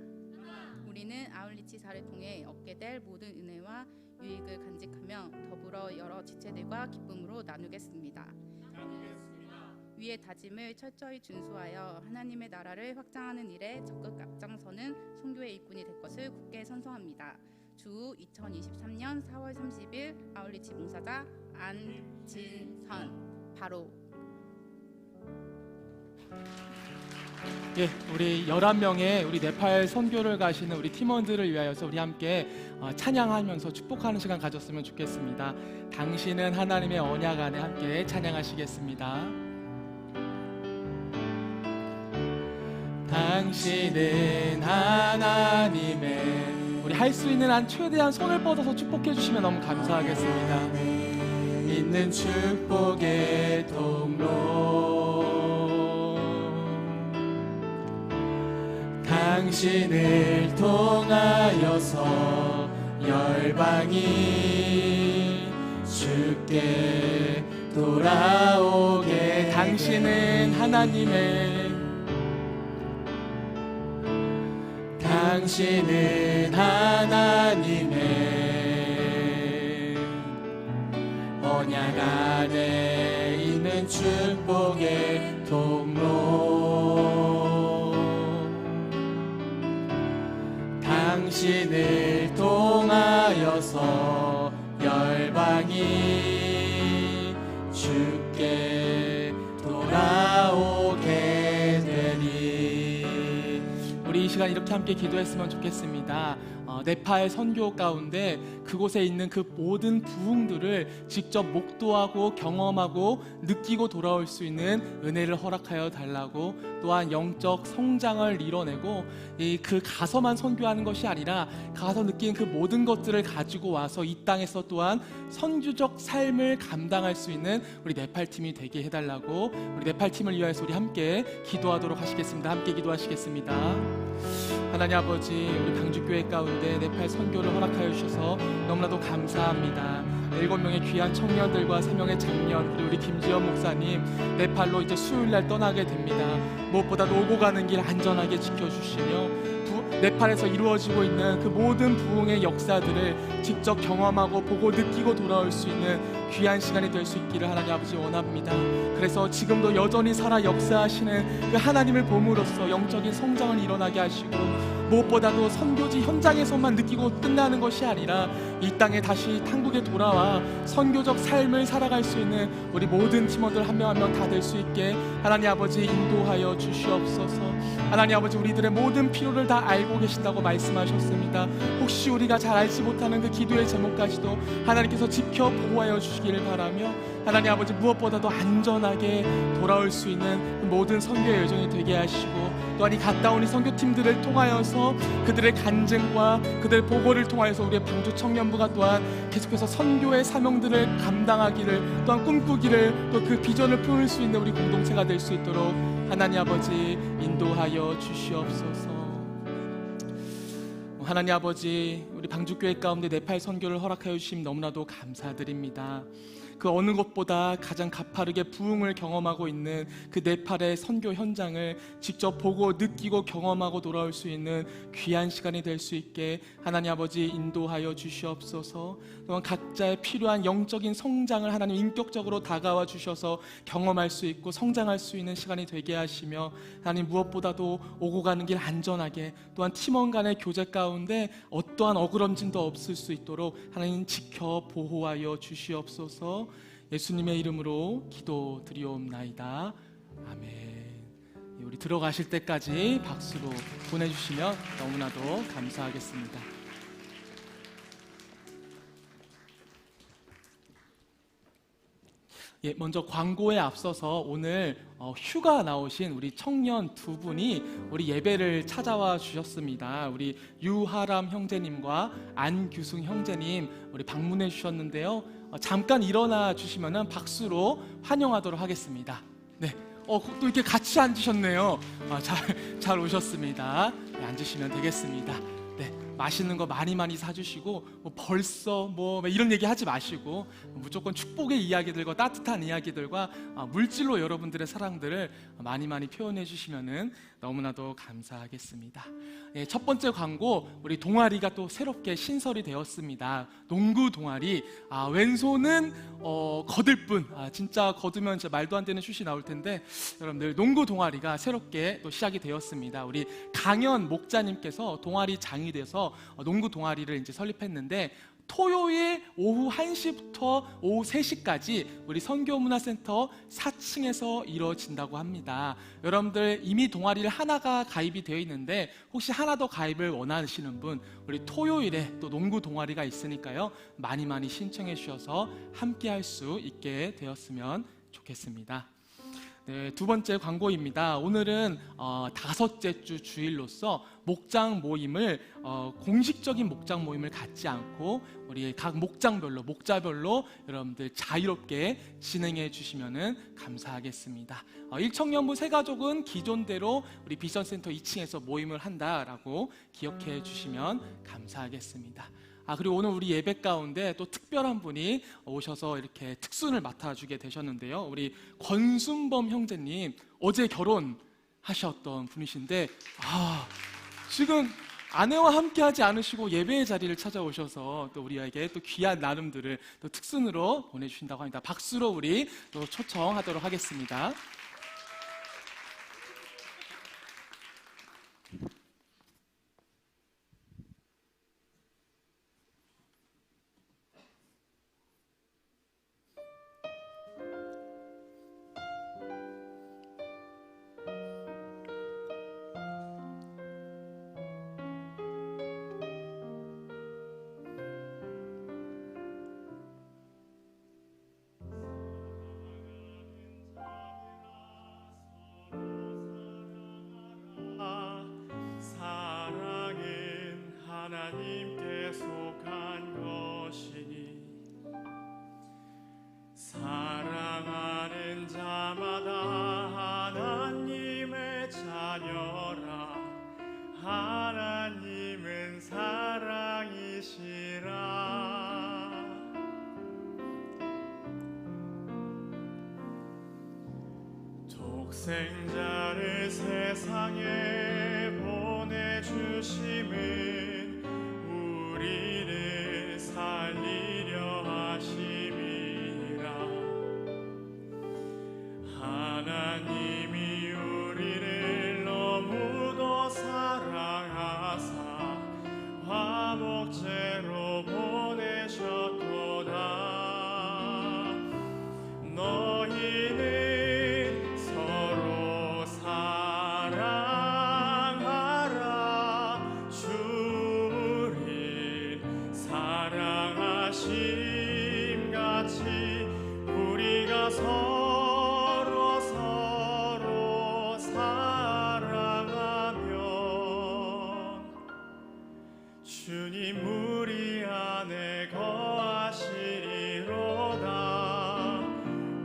우리는 아울리치 사를 통해 얻게 될 모든 은혜와 유익을 간직하며 더불어 여러 지체들과 기쁨으로 나누겠습니다. 위의 다짐을 철저히 준수하여 하나님의 나라를 확장하는 일에 적극 앞장서는 선교의 일꾼이 될 것을 굳게 선서합니다. 주 2023년 4월 30일 아울리치 봉사자 안진선. 바로. 예, 우리 11명의 우리 네팔 선교를 가시는 우리 팀원들을 위하여서 우리 함께 찬양하면서 축복하는 시간 가졌으면 좋겠습니다. 당신은 하나님의 언약 안에 함께 찬양하시겠습니다. 당신은 하나님의, 우리 할 수 있는 한 최대한 손을 뻗어서 축복해 주시면 너무 감사하겠습니다. 있는 축복의 통로, 당신을 통하여서 열방이 주께 돌아오게. 당신은 하나님의, 당신은 하나님의 언약 안에 있는 축복의 통로 당신을 통하여서 열방이 주께 돌아오게 되리. 우리 이 시간 이렇게 함께 기도했으면 좋겠습니다. 네팔 선교 가운데 그곳에 있는 그 모든 부흥들을 직접 목도하고 경험하고 느끼고 돌아올 수 있는 은혜를 허락하여 달라고, 또한 영적 성장을 이뤄내고 그 가서만 선교하는 것이 아니라 가서 느낀 그 모든 것들을 가지고 와서 이 땅에서 또한 선교적 삶을 감당할 수 있는 우리 네팔 팀이 되게 해달라고, 우리 네팔 팀을 위하여서 우리 함께 기도하도록 하시겠습니다. 함께 기도하시겠습니다. 하나님 아버지, 우리 방주교회 가운데 네팔 선교를 허락하여 주셔서 너무나도 감사합니다. 7명의 귀한 청년들과 3명의 장년, 그리고 우리 김지연 목사님 네팔로 이제 수요일날 떠나게 됩니다. 무엇보다도 오고 가는 길 안전하게 지켜주시며 네팔에서 이루어지고 있는 그 모든 부흥의 역사들을 직접 경험하고 보고 느끼고 돌아올 수 있는 귀한 시간이 될 수 있기를 하나님 아버지 원합니다. 그래서 지금도 여전히 살아 역사하시는 그 하나님을 봄으로써 영적인 성장을 일어나게 하시고, 무엇보다도 선교지 현장에서만 느끼고 끝나는 것이 아니라 이 땅에 다시 한국에 돌아와 선교적 삶을 살아갈 수 있는 우리 모든 팀원들 한 명 한 명 다 될 수 있게 하나님 아버지 인도하여 주시옵소서. 하나님 아버지, 우리들의 모든 필요를 다 알고 계신다고 말씀하셨습니다. 혹시 우리가 잘 알지 못하는 그 기도의 제목까지도 하나님께서 지켜 보호하여 주시기를 바라며, 하나님 아버지 무엇보다도 안전하게 돌아올 수 있는 모든 선교의 여정이 되게 하시고, 또한 이 갔다 온 이 선교팀들을 통하여서 그들의 간증과 그들의 보고를 통하여서 우리의 방주 청년부가 또한 계속해서 선교의 사명들을 감당하기를, 또한 꿈꾸기를, 또 그 비전을 품을 수 있는 우리 공동체가 될 수 있도록 하나님 아버지 인도하여 주시옵소서. 하나님 아버지, 우리 방주교회 가운데 네팔 선교를 허락하여 주심 너무나도 감사드립니다. 그 어느 것보다 가장 가파르게 부흥을 경험하고 있는 그 네팔의 선교 현장을 직접 보고 느끼고 경험하고 돌아올 수 있는 귀한 시간이 될 수 있게 하나님 아버지 인도하여 주시옵소서. 또한 각자의 필요한 영적인 성장을 하나님 인격적으로 다가와 주셔서 경험할 수 있고 성장할 수 있는 시간이 되게 하시며, 하나님 무엇보다도 오고 가는 길 안전하게, 또한 팀원 간의 교제 가운데 어떠한 어그럼짐도 없을 수 있도록 하나님 지켜 보호하여 주시옵소서. 예수님의 이름으로 기도드리옵나이다. 아멘. 우리 들어가실 때까지 박수로 보내주시면 너무나도 감사하겠습니다. 먼저 광고에 앞서서 오늘 휴가 나오신 우리 청년 두 분이 우리 예배를 찾아와 주셨습니다. 우리 유하람 형제님과 안규승 형제님 우리 방문해 주셨는데요. 잠깐 일어나 주시면은 박수로 환영하도록 하겠습니다. 네, 또 이렇게 같이 앉으셨네요. 잘 오셨습니다. 네, 앉으시면 되겠습니다. 네, 맛있는 거 많이 사주시고 벌써 이런 얘기 하지 마시고 무조건 축복의 이야기들과 따뜻한 이야기들과 물질로 여러분들의 사랑들을 많이 표현해 주시면은 너무나도 감사하겠습니다. 첫 번째 광고, 우리 동아리가 또 새롭게 신설이 되었습니다. 농구 동아리. 왼손은 거들 뿐, 진짜 거두면 진짜 말도 안 되는 슛이 나올 텐데, 여러분들 농구 동아리가 새롭게 또 시작이 되었습니다. 우리 강현 목자님께서 동아리 장이 돼서 농구 동아리를 이제 설립했는데, 토요일 오후 1시부터 오후 3시까지 우리 선교문화센터 4층에서 이루어진다고 합니다. 여러분들 이미 동아리를 하나가 가입이 되어 있는데 혹시 하나 더 가입을 원하시는 분, 우리 토요일에 또 농구 동아리가 있으니까요, 많이 신청해 주셔서 함께 할 수 있게 되었으면 좋겠습니다. 네, 두 번째 광고입니다. 오늘은 5째 주 주일로서 목장 모임을 공식적인 목장 모임을 갖지 않고 우리 각 목자별로 여러분들 자유롭게 진행해 주시면은 감사하겠습니다. 일청년부 새가족은 기존대로 우리 비전센터 2층에서 모임을 한다라고 기억해 주시면 감사하겠습니다. 그리고 오늘 우리 예배 가운데 또 특별한 분이 오셔서 이렇게 특순을 맡아주게 되셨는데요. 우리 권순범 형제님, 어제 결혼하셨던 분이신데 지금 아내와 함께하지 않으시고 예배의 자리를 찾아오셔서 또 우리에게 또 귀한 나눔들을 또 특순으로 보내주신다고 합니다. 박수로 우리 또 초청하도록 하겠습니다. 사랑은 하나님께 속한 것이니 사랑하는 자마다 하나님의 자녀라. 하나님은 사랑이시라. 독생자를 세상에 보내주심은 우리를 살리려 하심이라. 하나님이 우리를 너무도 사랑하사 화목제로 보내셨도다. 너희는 서로 사랑하라. 주를 사랑하심 같이 우리가 서로 사랑하면 주님 우리 안에 거하시리로다.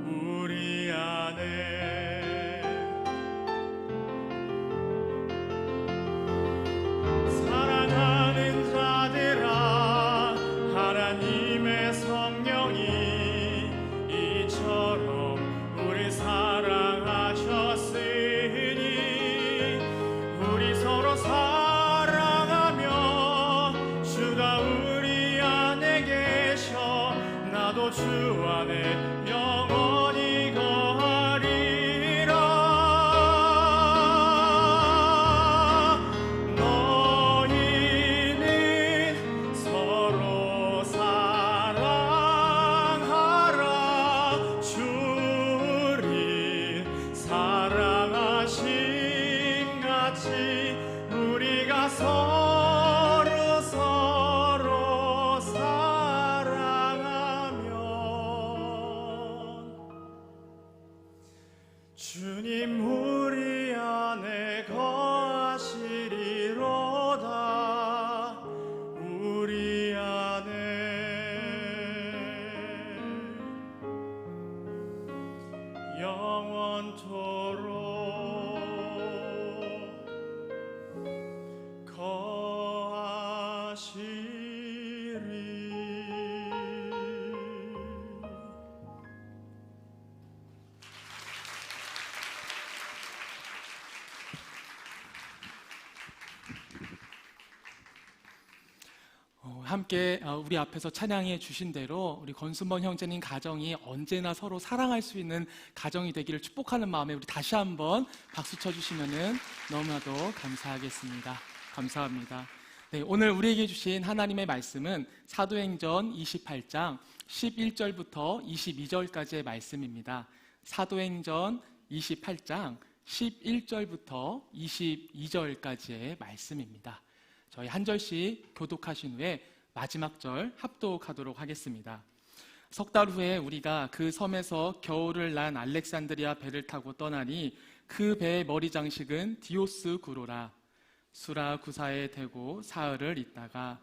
우리 안에 사랑하는 자들아, 하나님의 성령이 이처럼 우리 사랑하셨으니 우리 서로 사랑하며 주가 우리 안에 계셔 나도 주 안에 영원히 거하리라. 너희는 서로 사랑하라. 주를 사랑하심 같이 우리가 서로 사랑하면 주님 우리 안에 거하시리로다. 우리 안에 영원토록 함께 우리 앞에서 찬양해 주신 대로 우리 권순번 형제님 가정이 언제나 서로 사랑할 수 있는 가정이 되기를 축복하는 마음에 우리 다시 한번 박수 쳐주시면 너무나도 감사하겠습니다. 감사합니다. 네, 오늘 우리에게 주신 하나님의 말씀은 사도행전 28장 11절부터 22절까지의 말씀입니다. 사도행전 28장 11절부터 22절까지의 말씀입니다. 저희 한 절씩 교독하신 후에 마지막 절 합독하도록 하겠습니다. 석 달 후에 우리가 그 섬에서 겨울을 난 알렉산드리아 배를 타고 떠나니 그 배의 머리 장식은 디오스 구로라. 수라 구사에 대고 사흘을 있다가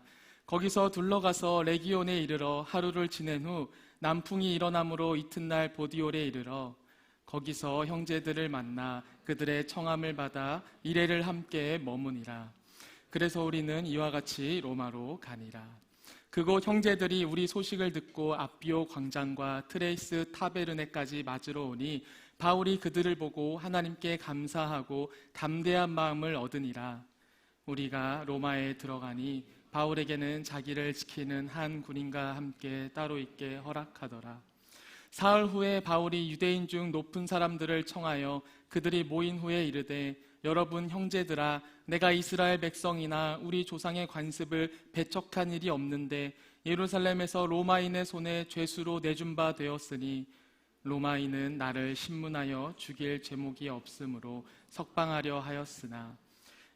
거기서 둘러가서 레기온에 이르러 하루를 지낸 후 남풍이 일어나므로 이튿날 보디올에 이르러 거기서 형제들을 만나 그들의 청함을 받아 이레를 함께 머무니라. 그래서 우리는 이와 같이 로마로 가니라. 그곳 형제들이 우리 소식을 듣고 앞비오 광장과 트레이스 타베르네까지 맞으러 오니 바울이 그들을 보고 하나님께 감사하고 담대한 마음을 얻으니라. 우리가 로마에 들어가니 바울에게는 자기를 지키는 한 군인과 함께 따로 있게 허락하더라. 사흘 후에 바울이 유대인 중 높은 사람들을 청하여 그들이 모인 후에 이르되, 여러분 형제들아, 내가 이스라엘 백성이나 우리 조상의 관습을 배척한 일이 없는데 예루살렘에서 로마인의 손에 죄수로 내준 바 되었으니 로마인은 나를 신문하여 죽일 제목이 없으므로 석방하려 하였으나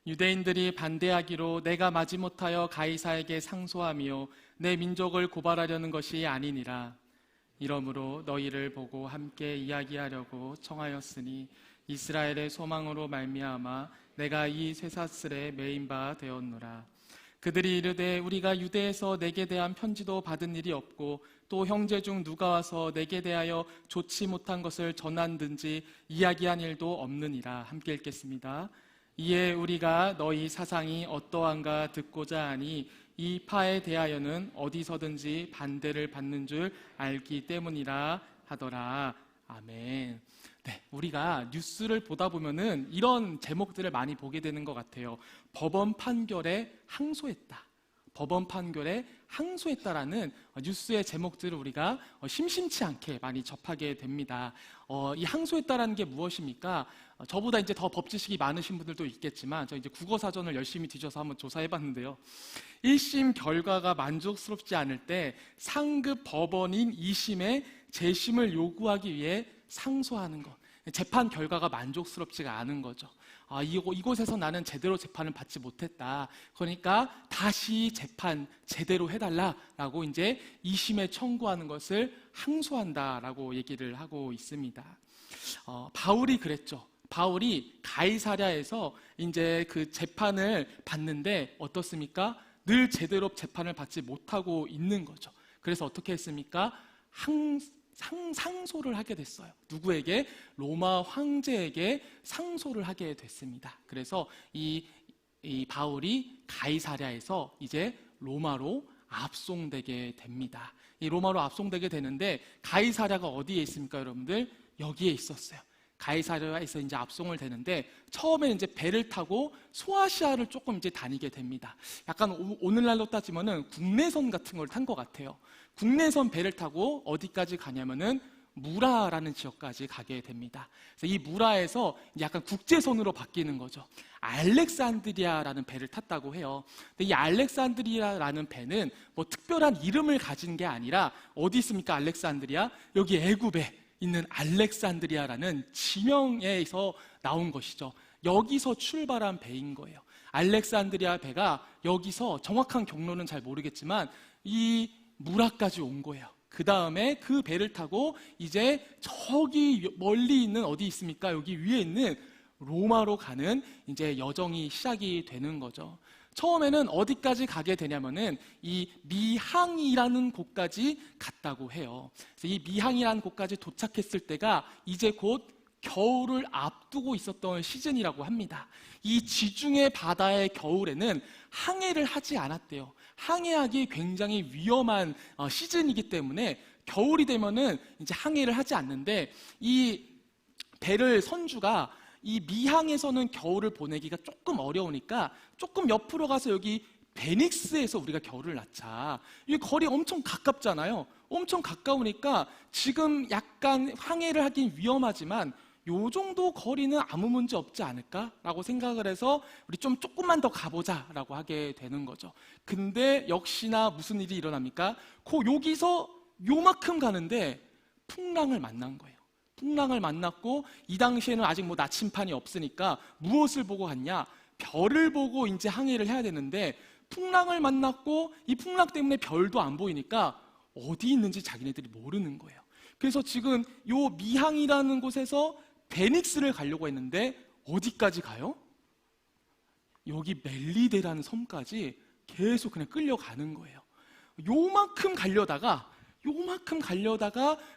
유대인들이 반대하기로 내가 마지못하여 가이사에게 상소하며 내 민족을 고발하려는 것이 아니니라. 이러므로 너희를 보고 함께 이야기하려고 청하였으니 이스라엘의 소망으로 말미암아 내가 이 쇠사슬에 매인 바 되었노라. 그들이 이르되, 우리가 유대에서 내게 대한 편지도 받은 일이 없고 또 형제 중 누가 와서 내게 대하여 좋지 못한 것을 전한든지 이야기한 일도 없느니라. 함께 읽겠습니다. 이에 우리가 너희 사상이 어떠한가 듣고자 하니 이 파에 대하여는 어디서든지 반대를 받는 줄 알기 때문이라 하더라. 아멘. 네, 우리가 뉴스를 보다 보면은 이런 제목들을 많이 보게 되는 것 같아요. 법원 판결에 항소했다. 법원 판결에 항소했다라는 뉴스의 제목들을 우리가 심심치 않게 많이 접하게 됩니다. 이 항소했다라는 게 무엇입니까? 저보다 이제 더 법 지식이 많으신 분들도 있겠지만 저 이제 국어 사전을 열심히 뒤져서 한번 조사해봤는데요. 1심 결과가 만족스럽지 않을 때 상급 법원인 2심에 재심을 요구하기 위해 상소하는 것. 재판 결과가 만족스럽지가 않은 거죠. 이곳에서 나는 제대로 재판을 받지 못했다. 그러니까 다시 재판 제대로 해달라라고 이제 2심에 청구하는 것을 항소한다라고 얘기를 하고 있습니다. 바울이 그랬죠. 바울이 가이사랴에서 이제 그 재판을 받는데 어떻습니까? 늘 제대로 재판을 받지 못하고 있는 거죠. 그래서 어떻게 했습니까? 상소를 하게 됐어요. 누구에게? 로마 황제에게 상소를 하게 됐습니다. 그래서 이 바울이 가이사랴에서 이제 로마로 압송되게 됩니다. 이 로마로 압송되게 되는데 가이사랴가 어디에 있습니까, 여러분들? 여기에 있었어요. 가이사랴에서 이제 압송을 되는데 처음에 이제 배를 타고 소아시아를 조금 이제 다니게 됩니다. 약간 오늘날로 따지면은 국내선 같은 걸 탄 것 같아요. 국내선 배를 타고 어디까지 가냐면은 무라라는 지역까지 가게 됩니다. 그래서 이 무라에서 약간 국제선으로 바뀌는 거죠. 알렉산드리아라는 배를 탔다고 해요. 근데 이 알렉산드리아라는 배는 뭐 특별한 이름을 가진 게 아니라 어디 있습니까? 알렉산드리아? 여기 애굽에 있는 알렉산드리아라는 지명에서 나온 것이죠. 여기서 출발한 배인 거예요. 알렉산드리아 배가 여기서 정확한 경로는 잘 모르겠지만 이 무라까지 온 거예요. 그 다음에 그 배를 타고 이제 저기 멀리 있는 어디 있습니까? 여기 위에 있는 로마로 가는 이제 여정이 시작이 되는 거죠. 처음에는 어디까지 가게 되냐면은 이 미항이라는 곳까지 갔다고 해요. 그래서 이 미항이라는 곳까지 도착했을 때가 이제 곧 겨울을 앞두고 있었던 시즌이라고 합니다. 이 지중해 바다의 겨울에는 항해를 하지 않았대요. 항해하기 굉장히 위험한 시즌이기 때문에 겨울이 되면은 이제 항해를 하지 않는데 이 배를 선주가 이 미항에서는 겨울을 보내기가 조금 어려우니까 조금 옆으로 가서 여기 베닉스에서 우리가 겨울을 낳자. 이 거리 엄청 가깝잖아요. 엄청 가까우니까 지금 약간 항해를 하긴 위험하지만 요 정도 거리는 아무 문제 없지 않을까라고 생각을 해서 우리 좀 조금만 더 가보자라고 하게 되는 거죠. 근데 역시나 무슨 일이 일어납니까? 여기서 요만큼 가는데 풍랑을 만난 거예요. 풍랑을 만났고 이 당시에는 아직 뭐 나침판이 없으니까 무엇을 보고 갔냐? 별을 보고 이제 항해를 해야 되는데 풍랑을 만났고 이 풍랑 때문에 별도 안 보이니까 어디 있는지 자기네들이 모르는 거예요. 그래서 지금 요 미항이라는 곳에서 베닉스를 가려고 했는데 어디까지 가요? 여기 멜리데라는 섬까지 계속 그냥 끌려가는 거예요. 요만큼 가려다가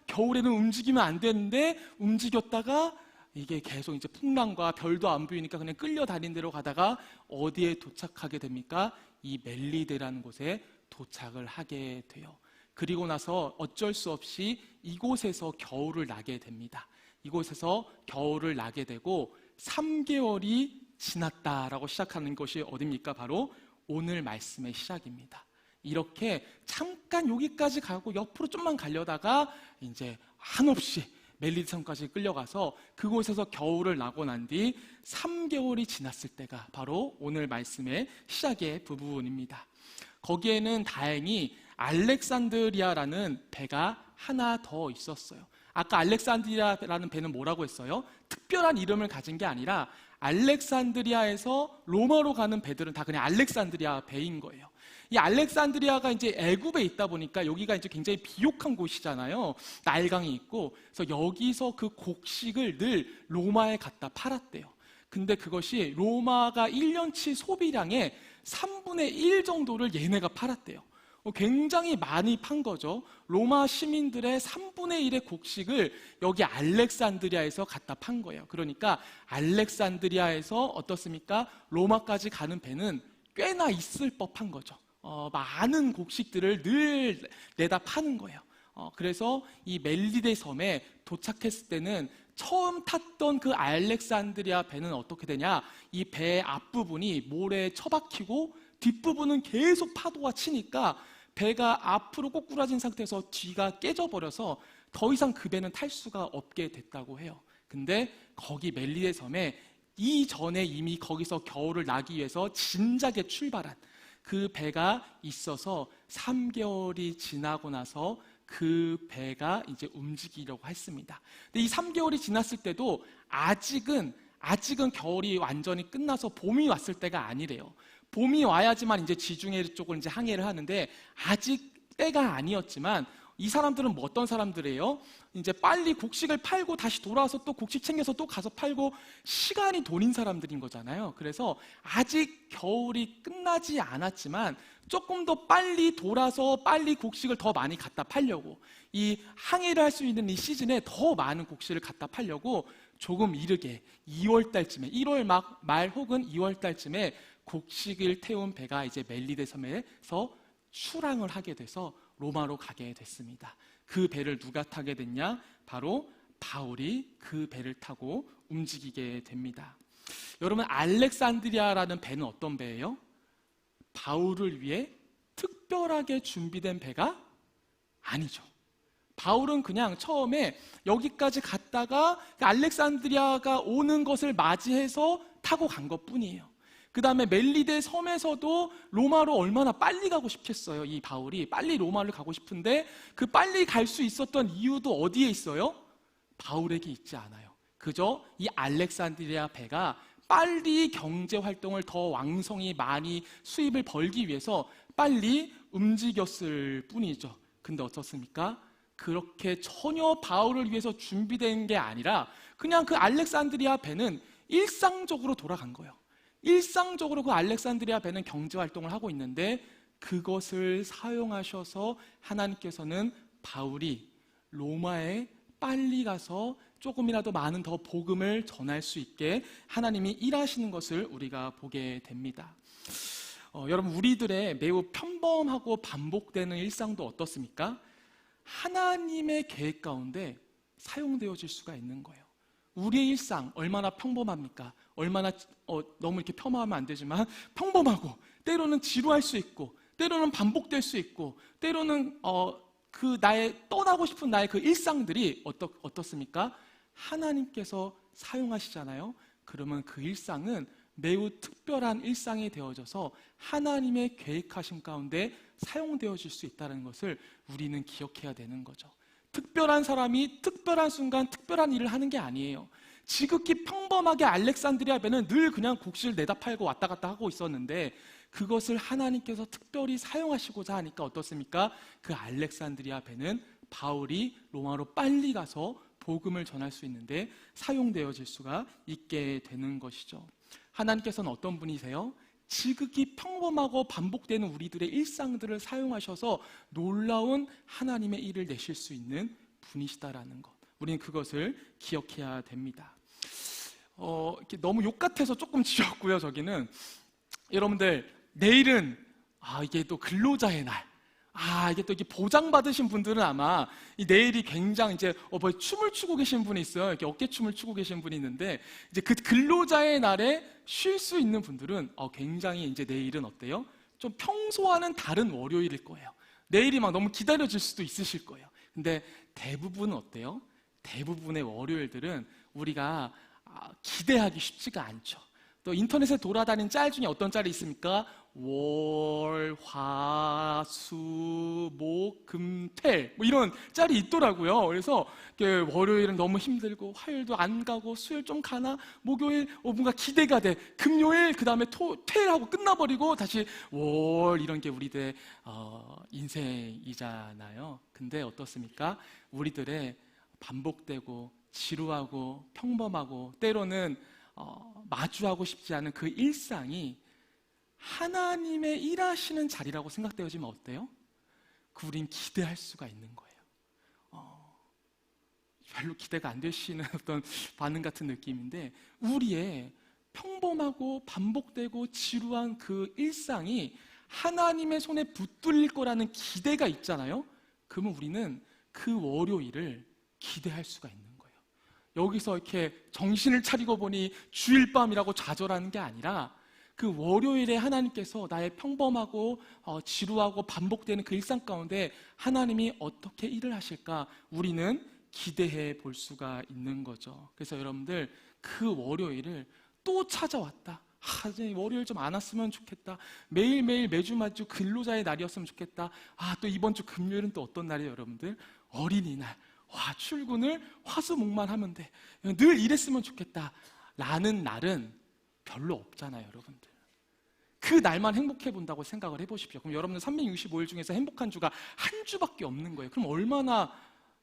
겨울에는 움직이면 안 되는데 움직였다가 이게 계속 이제 풍랑과 별도 안 보이니까 그냥 끌려다닌 대로 가다가 어디에 도착하게 됩니까? 이 멜리데라는 곳에 도착을 하게 돼요. 그리고 나서 어쩔 수 없이 이곳에서 겨울을 나게 됩니다. 이곳에서 겨울을 나게 되고 3개월이 지났다라고 시작하는 것이 어딥니까? 바로 오늘 말씀의 시작입니다. 이렇게 잠깐 여기까지 가고 옆으로 좀만 가려다가 이제 한없이 멜리드성까지 끌려가서 그곳에서 겨울을 나고 난 뒤 3개월이 지났을 때가 바로 오늘 말씀의 시작의 부분입니다. 거기에는 다행히 알렉산드리아라는 배가 하나 더 있었어요. 아까 알렉산드리아라는 배는 뭐라고 했어요? 특별한 이름을 가진 게 아니라 알렉산드리아에서 로마로 가는 배들은 다 그냥 알렉산드리아 배인 거예요. 이 알렉산드리아가 이제 애굽에 있다 보니까 여기가 이제 굉장히 비옥한 곳이잖아요. 나일강이 있고, 그래서 여기서 그 곡식을 늘 로마에 갖다 팔았대요. 근데 그것이 로마가 1년치 소비량의 3분의 1 정도를 얘네가 팔았대요. 굉장히 많이 판 거죠. 로마 시민들의 3분의 1의 곡식을 여기 알렉산드리아에서 갖다 판 거예요. 그러니까 알렉산드리아에서 어떻습니까? 로마까지 가는 배는 꽤나 있을 법한 거죠. 많은 곡식들을 늘 내다 파는 거예요. 그래서 이 멜리데 섬에 도착했을 때는 처음 탔던 그 알렉산드리아 배는 어떻게 되냐? 이 배의 앞부분이 모래에 처박히고 뒷부분은 계속 파도가 치니까 배가 앞으로 꼬꾸라진 상태에서 뒤가 깨져버려서 더 이상 그 배는 탈 수가 없게 됐다고 해요. 근데 거기 멜리데 섬에 이전에 이미 거기서 겨울을 나기 위해서 진작에 출발한 그 배가 있어서 3개월이 지나고 나서 그 배가 이제 움직이려고 했습니다. 근데 이 3개월이 지났을 때도 아직은 겨울이 완전히 끝나서 봄이 왔을 때가 아니래요. 봄이 와야지만 이제 지중해 쪽을 이제 항해를 하는데 아직 때가 아니었지만 이 사람들은 뭐 어떤 사람들이에요? 이제 빨리 곡식을 팔고 다시 돌아와서 또 곡식 챙겨서 또 가서 팔고 시간이 돈인 사람들인 거잖아요. 그래서 아직 겨울이 끝나지 않았지만 조금 더 빨리 돌아서 빨리 곡식을 더 많이 갖다 팔려고, 이 항해를 할 수 있는 이 시즌에 더 많은 곡식을 갖다 팔려고 조금 이르게 2월 달쯤에, 1월 말 혹은 2월 달쯤에 곡식을 태운 배가 이제 멜리데 섬에서 출항을 하게 돼서 로마로 가게 됐습니다. 그 배를 누가 타게 됐냐? 바로 바울이 그 배를 타고 움직이게 됩니다. 여러분, 알렉산드리아라는 배는 어떤 배예요? 바울을 위해 특별하게 준비된 배가 아니죠. 바울은 그냥 처음에 여기까지 갔다가 알렉산드리아가 오는 것을 맞이해서 타고 간 것뿐이에요. 그 다음에 멜리데 섬에서도 로마로 얼마나 빨리 가고 싶겠어요. 이 바울이 빨리 로마를 가고 싶은데 그 빨리 갈 수 있었던 이유도 어디에 있어요? 바울에게 있지 않아요. 그저 이 알렉산드리아 배가 빨리 경제 활동을 더 왕성히 많이 수입을 벌기 위해서 빨리 움직였을 뿐이죠. 근데 어떻습니까? 그렇게 전혀 바울을 위해서 준비된 게 아니라 그냥 그 알렉산드리아 배는 일상적으로 돌아간 거예요. 일상적으로 그 알렉산드리아 배는 경제 활동을 하고 있는데 그것을 사용하셔서 하나님께서는 바울이 로마에 빨리 가서 조금이라도 많은 더 복음을 전할 수 있게 하나님이 일하시는 것을 우리가 보게 됩니다. 여러분, 우리들의 매우 평범하고 반복되는 일상도 어떻습니까? 하나님의 계획 가운데 사용되어질 수가 있는 거예요. 우리의 일상 얼마나 평범합니까? 얼마나 너무 이렇게 폄하하면 안 되지만 평범하고 때로는 지루할 수 있고 때로는 반복될 수 있고 때로는 그 나의 떠나고 싶은 나의 그 일상들이 어떻습니까? 하나님께서 사용하시잖아요. 그러면 그 일상은 매우 특별한 일상이 되어져서 하나님의 계획하심 가운데 사용되어질 수 있다는 것을 우리는 기억해야 되는 거죠. 특별한 사람이 특별한 순간 특별한 일을 하는 게 아니에요. 지극히 평범하게 알렉산드리아 배는 늘 그냥 곡식을 내다 팔고 왔다 갔다 하고 있었는데 그것을 하나님께서 특별히 사용하시고자 하니까 어떻습니까? 그 알렉산드리아 배는 바울이 로마로 빨리 가서 복음을 전할 수 있는데 사용되어질 수가 있게 되는 것이죠. 하나님께서는 어떤 분이세요? 지극히 평범하고 반복되는 우리들의 일상들을 사용하셔서 놀라운 하나님의 일을 내실 수 있는 분이시다라는 것, 우리는 그것을 기억해야 됩니다. 이렇게 너무 욕 같아서 조금 지웠고요. 저기는 여러분들, 내일은 이게 또 근로자의 날, 이게 또 이게 보장받으신 분들은 아마 이 내일이 굉장히 이제 뭐 춤을 추고 계신 분이 있어요. 이렇게 어깨춤을 추고 계신 분이 있는데, 이제 그 근로자의 날에 쉴 수 있는 분들은 굉장히 이제 내일은 어때요? 좀 평소와는 다른 월요일일 거예요. 내일이 막 너무 기다려질 수도 있으실 거예요. 근데 대부분은 어때요? 대부분의 월요일들은 우리가 기대하기 쉽지가 않죠. 또 인터넷에 돌아다니는 짤 중에 어떤 짤이 있습니까? 월, 화, 수, 목, 금, 퇴 뭐 이런 짤이 있더라고요. 그래서 월요일은 너무 힘들고, 화요일도 안 가고, 수요일 좀 가나, 목요일 뭔가 기대가 돼, 금요일 그 다음에 퇴하고 끝나버리고 다시 월, 이런 게 우리들의 인생이잖아요. 근데 어떻습니까? 우리들의 반복되고 지루하고 평범하고 때로는 마주하고 싶지 않은 그 일상이 하나님의 일하시는 자리라고 생각되어지면 어때요? 우린 기대할 수가 있는 거예요. 별로 기대가 안 되시는 어떤 반응 같은 느낌인데, 우리의 평범하고 반복되고 지루한 그 일상이 하나님의 손에 붙들릴 거라는 기대가 있잖아요. 그러면 우리는 그 월요일을 기대할 수가 있는 거예요. 여기서 이렇게 정신을 차리고 보니 주일 밤이라고 좌절하는 게 아니라, 그 월요일에 하나님께서 나의 평범하고 지루하고 반복되는 그 일상 가운데 하나님이 어떻게 일을 하실까 우리는 기대해 볼 수가 있는 거죠. 그래서 여러분들, 그 월요일을 또 찾아왔다. 이제 월요일 좀 안 왔으면 좋겠다. 매일매일 매주 근로자의 날이었으면 좋겠다. 또 이번 주 금요일은 또 어떤 날이에요, 여러분들? 어린이날. 출근을 화수목만 하면 돼. 늘 이랬으면 좋겠다 라는 날은 별로 없잖아요, 여러분들. 그 날만 행복해 본다고 생각을 해보십시오. 그럼 여러분들 365일 중에서 행복한 주가 한 주밖에 없는 거예요. 그럼 얼마나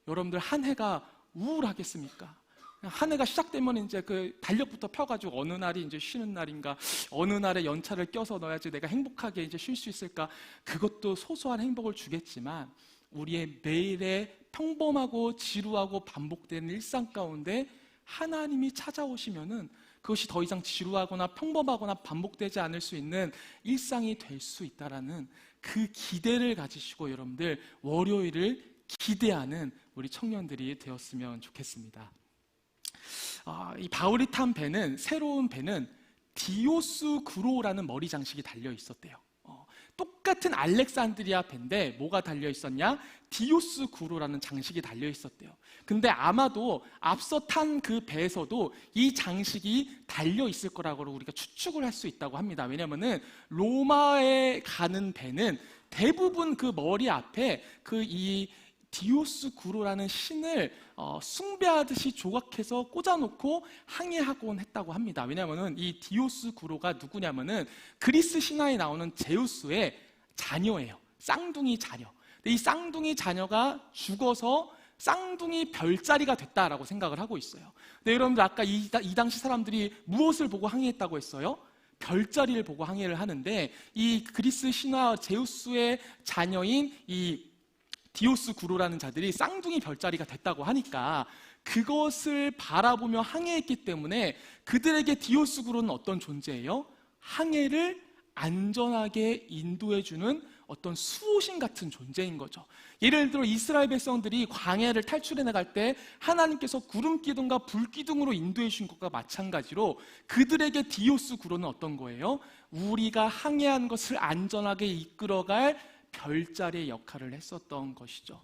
여러분들 한 해가 우울하겠습니까? 한 해가 시작되면 이제 그 달력부터 펴가지고 어느 날이 이제 쉬는 날인가, 어느 날에 연차를 껴서 넣어야지 내가 행복하게 이제 쉴 수 있을까. 그것도 소소한 행복을 주겠지만, 우리의 매일의 평범하고 지루하고 반복되는 일상 가운데 하나님이 찾아오시면은 그것이 더 이상 지루하거나 평범하거나 반복되지 않을 수 있는 일상이 될 수 있다라는 그 기대를 가지시고 여러분들 월요일을 기대하는 우리 청년들이 되었으면 좋겠습니다. 이 바울이 탄 배는, 새로운 배는 디오스 구로라는 머리 장식이 달려 있었대요. 똑같은 알렉산드리아 배인데 뭐가 달려 있었냐? 디오스 구로라는 장식이 달려 있었대요. 근데 아마도 앞서 탄 그 배에서도 이 장식이 달려 있을 거라고 우리가 추측을 할 수 있다고 합니다. 왜냐면은 로마에 가는 배는 대부분 그 머리 앞에 이 디오스 구로라는 신을 숭배하듯이 조각해서 꽂아놓고 항해하곤 했다고 합니다. 왜냐하면 이 디오스 구로가 누구냐면은 그리스 신화에 나오는 제우스의 자녀예요. 쌍둥이 자녀. 근데 이 쌍둥이 자녀가 죽어서 쌍둥이 별자리가 됐다라고 생각을 하고 있어요. 근데 여러분들, 아까 이 당시 사람들이 무엇을 보고 항해했다고 했어요? 별자리를 보고 항해를 하는데, 이 그리스 신화 제우스의 자녀인 이 디오스 구로라는 자들이 쌍둥이 별자리가 됐다고 하니까 그것을 바라보며 항해했기 때문에 그들에게 디오스 구로는 어떤 존재예요? 항해를 안전하게 인도해주는 어떤 수호신 같은 존재인 거죠. 예를 들어 이스라엘 백성들이 광야를 탈출해 나갈 때 하나님께서 구름 기둥과 불 기둥으로 인도해 주신 것과 마찬가지로 그들에게 디오스 구로는 어떤 거예요? 우리가 항해한 것을 안전하게 이끌어갈 별자리의 역할을 했었던 것이죠.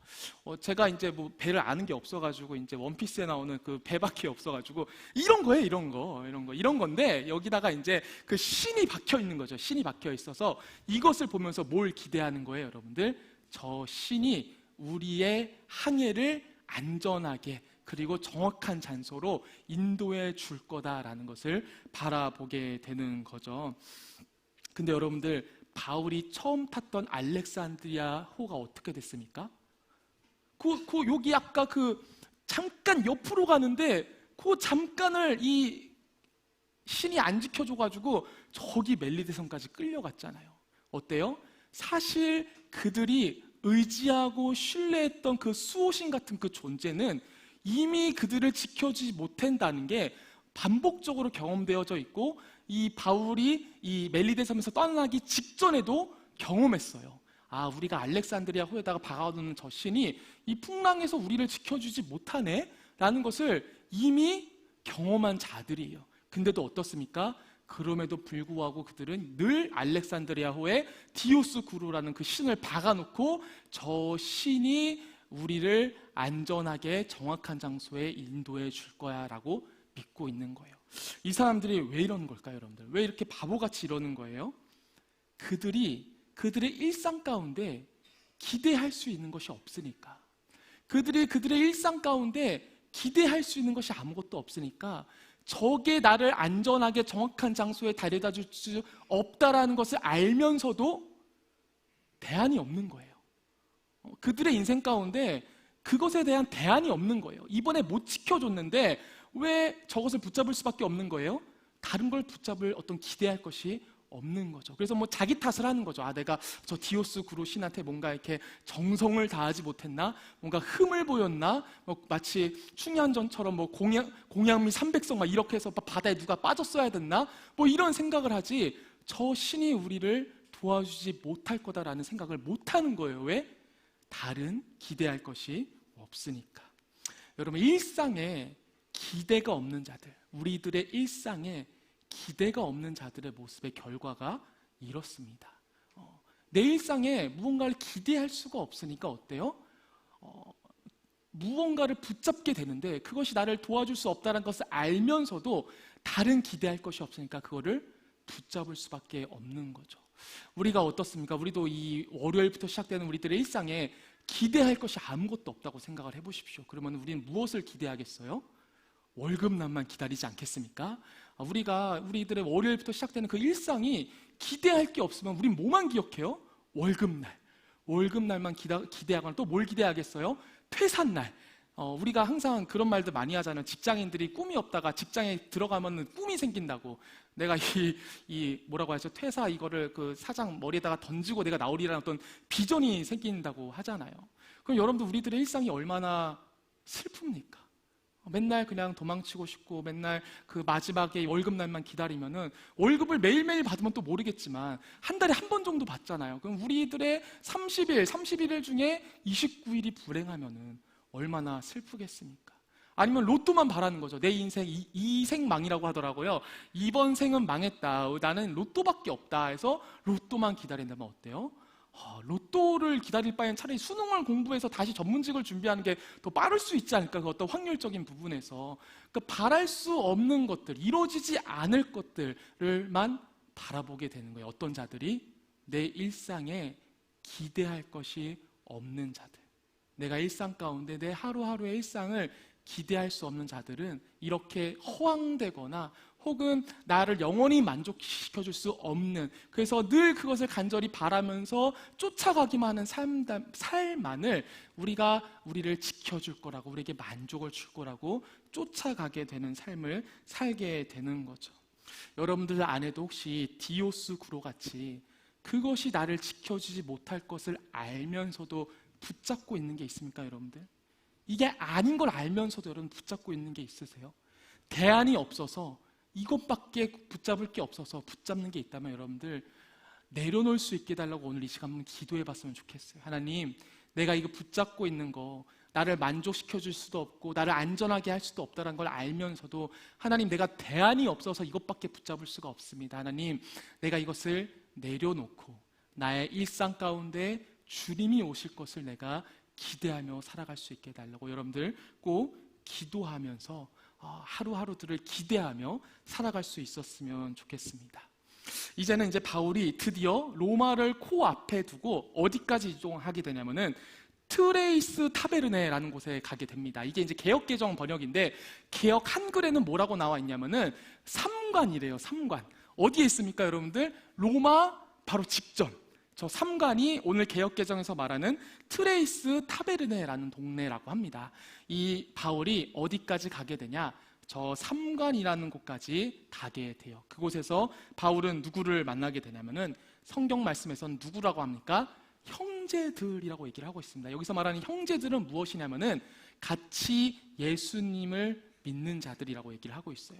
제가 이제 뭐 배를 아는 게 없어가지고 이제 원피스에 나오는 그 배밖에 없어가지고 이런 거예요, 이런 건데 여기다가 이제 그 신이 박혀 있는 거죠. 신이 박혀 있어서 이것을 보면서 뭘 기대하는 거예요, 여러분들? 저 신이 우리의 항해를 안전하게 그리고 정확한 장소로 인도해 줄 거다라는 것을 바라보게 되는 거죠. 근데 여러분들, 바울이 처음 탔던 알렉산드리아 호가 어떻게 됐습니까? 여기 아까 잠깐 옆으로 가는데 그 잠깐을 이 신이 안 지켜줘가지고 저기 멜리데섬까지 끌려갔잖아요. 어때요? 사실 그들이 의지하고 신뢰했던 그 수호신 같은 그 존재는 이미 그들을 지켜주지 못한다는 게 반복적으로 경험되어져 있고, 이 바울이 이 멜리데섬에서 떠나기 직전에도 경험했어요. 아, 우리가 알렉산드리아 호에다가 박아놓는 저 신이 이 풍랑에서 우리를 지켜주지 못하네? 라는 것을 이미 경험한 자들이에요. 근데도 어떻습니까? 그럼에도 불구하고 그들은 늘 알렉산드리아호에 디오스 구루라는 그 신을 박아놓고 저 신이 우리를 안전하게 정확한 장소에 인도해 줄 거야 라고 믿고 있는 거예요. 이 사람들이 왜 이러는 걸까요, 여러분들? 왜 이렇게 바보같이 이러는 거예요? 그들의 일상 가운데 기대할 수 있는 것이 없으니까, 그들의 일상 가운데 기대할 수 있는 것이 아무것도 없으니까 저게 나를 안전하게 정확한 장소에 데려다 줄 수 없다라는 것을 알면서도 대안이 없는 거예요. 그들의 인생 가운데 그것에 대한 대안이 없는 거예요. 이번에 못 지켜줬는데 왜 저것을 붙잡을 수밖에 없는 거예요? 다른 걸 붙잡을 어떤 기대할 것이 없는 거죠. 그래서 뭐 자기 탓을 하는 거죠. 아, 내가 저 디오스 구루 신한테 뭔가 이렇게 정성을 다하지 못했나? 뭔가 흠을 보였나? 뭐 마치 충현전처럼 뭐 공양미 300성 막 이렇게 해서 바다에 누가 빠졌어야 됐나? 뭐 이런 생각을 하지, 저 신이 우리를 도와주지 못할 거다라는 생각을 못 하는 거예요. 왜? 다른 기대할 것이 없으니까. 여러분, 일상에 기대가 없는 자들, 우리들의 일상에 기대가 없는 자들의 모습의 결과가 이렇습니다. 내 일상에 무언가를 기대할 수가 없으니까 어때요? 무언가를 붙잡게 되는데 그것이 나를 도와줄 수 없다는 것을 알면서도 다른 기대할 것이 없으니까 그거를 붙잡을 수밖에 없는 거죠. 우리가 어떻습니까? 우리도 이 월요일부터 시작되는 우리들의 일상에 기대할 것이 아무것도 없다고 생각을 해보십시오. 그러면 우리는 무엇을 기대하겠어요? 월급날만 기다리지 않겠습니까? 우리들의 월요일부터 시작되는 그 일상이 기대할 게 없으면 우린 뭐만 기억해요? 월급날. 월급날만 기대하거나 또 뭘 기대하겠어요? 퇴산날. 우리가 항상 그런 말들 많이 하잖아요. 직장인들이 꿈이 없다가 직장에 들어가면 꿈이 생긴다고. 내가 뭐라고 하죠? 퇴사 이거를 그 사장 머리에다가 던지고 내가 나오리라는 어떤 비전이 생긴다고 하잖아요. 그럼 여러분들 우리들의 일상이 얼마나 슬픕니까? 맨날 그냥 도망치고 싶고 맨날 그 마지막에 월급날만 기다리면은 월급을 매일매일 받으면 또 모르겠지만 한 달에 한 번 정도 받잖아요. 그럼 우리들의 31일 중에 29일이 불행하면은 얼마나 슬프겠습니까? 아니면 로또만 바라는 거죠. 내 인생 이 생망이라고 하더라고요. 이번 생은 망했다. 나는 로또밖에 없다 해서 로또만 기다린다면 어때요? 로또를 기다릴 바엔 차라리 수능을 공부해서 다시 전문직을 준비하는 게 더 빠를 수 있지 않을까? 그 어떤 확률적인 부분에서. 그러니까 바랄 수 없는 것들, 이루어지지 않을 것들을만 바라보게 되는 거예요. 어떤 자들이? 내 일상에 기대할 것이 없는 자들. 내가 일상 가운데 내 하루하루의 일상을 기대할 수 없는 자들은 이렇게 허황되거나 혹은 나를 영원히 만족시켜줄 수 없는, 그래서 늘 그것을 간절히 바라면서 쫓아가기만 하는 삶만을 우리를 지켜줄 거라고, 우리에게 만족을 줄 거라고 쫓아가게 되는 삶을 살게 되는 거죠. 여러분들 안에도 혹시 디오스 구로 같이 그것이 나를 지켜주지 못할 것을 알면서도 붙잡고 있는 게 있습니까, 여러분들? 이게 아닌 걸 알면서도 여러분 붙잡고 있는 게 있으세요? 대안이 없어서 이것밖에 붙잡을 게 없어서 붙잡는 게 있다면 여러분들 내려놓을 수 있게 해달라고 오늘 이 시간 한번 기도해 봤으면 좋겠어요. 하나님, 내가 이거 붙잡고 있는 거 나를 만족시켜 줄 수도 없고 나를 안전하게 할 수도 없다는 걸 알면서도 하나님, 내가 대안이 없어서 이것밖에 붙잡을 수가 없습니다. 하나님, 내가 이것을 내려놓고 나의 일상 가운데 주님이 오실 것을 내가 기대하며 살아갈 수 있게 해달라고 여러분들 꼭 기도하면서 하루하루들을 기대하며 살아갈 수 있었으면 좋겠습니다. 이제는 이제 바울이 드디어 로마를 코앞에 두고 어디까지 이동하게 되냐면은 트레이스 타베르네라는 곳에 가게 됩니다. 이게 이제 개역개정 번역인데 개역 한글에는 뭐라고 나와 있냐면은 삼관이래요. 삼관. 어디에 있습니까, 여러분들? 로마 바로 직전. 저 삼관이 오늘 개역개정에서 말하는 트레이스 타베르네라는 동네라고 합니다. 이 바울이 어디까지 가게 되냐? 저 삼관이라는 곳까지 가게 돼요. 그곳에서 바울은 누구를 만나게 되냐면은 성경 말씀에서는 누구라고 합니까? 형제들이라고 얘기를 하고 있습니다. 여기서 말하는 형제들은 무엇이냐면은 같이 예수님을 믿는 자들이라고 얘기를 하고 있어요.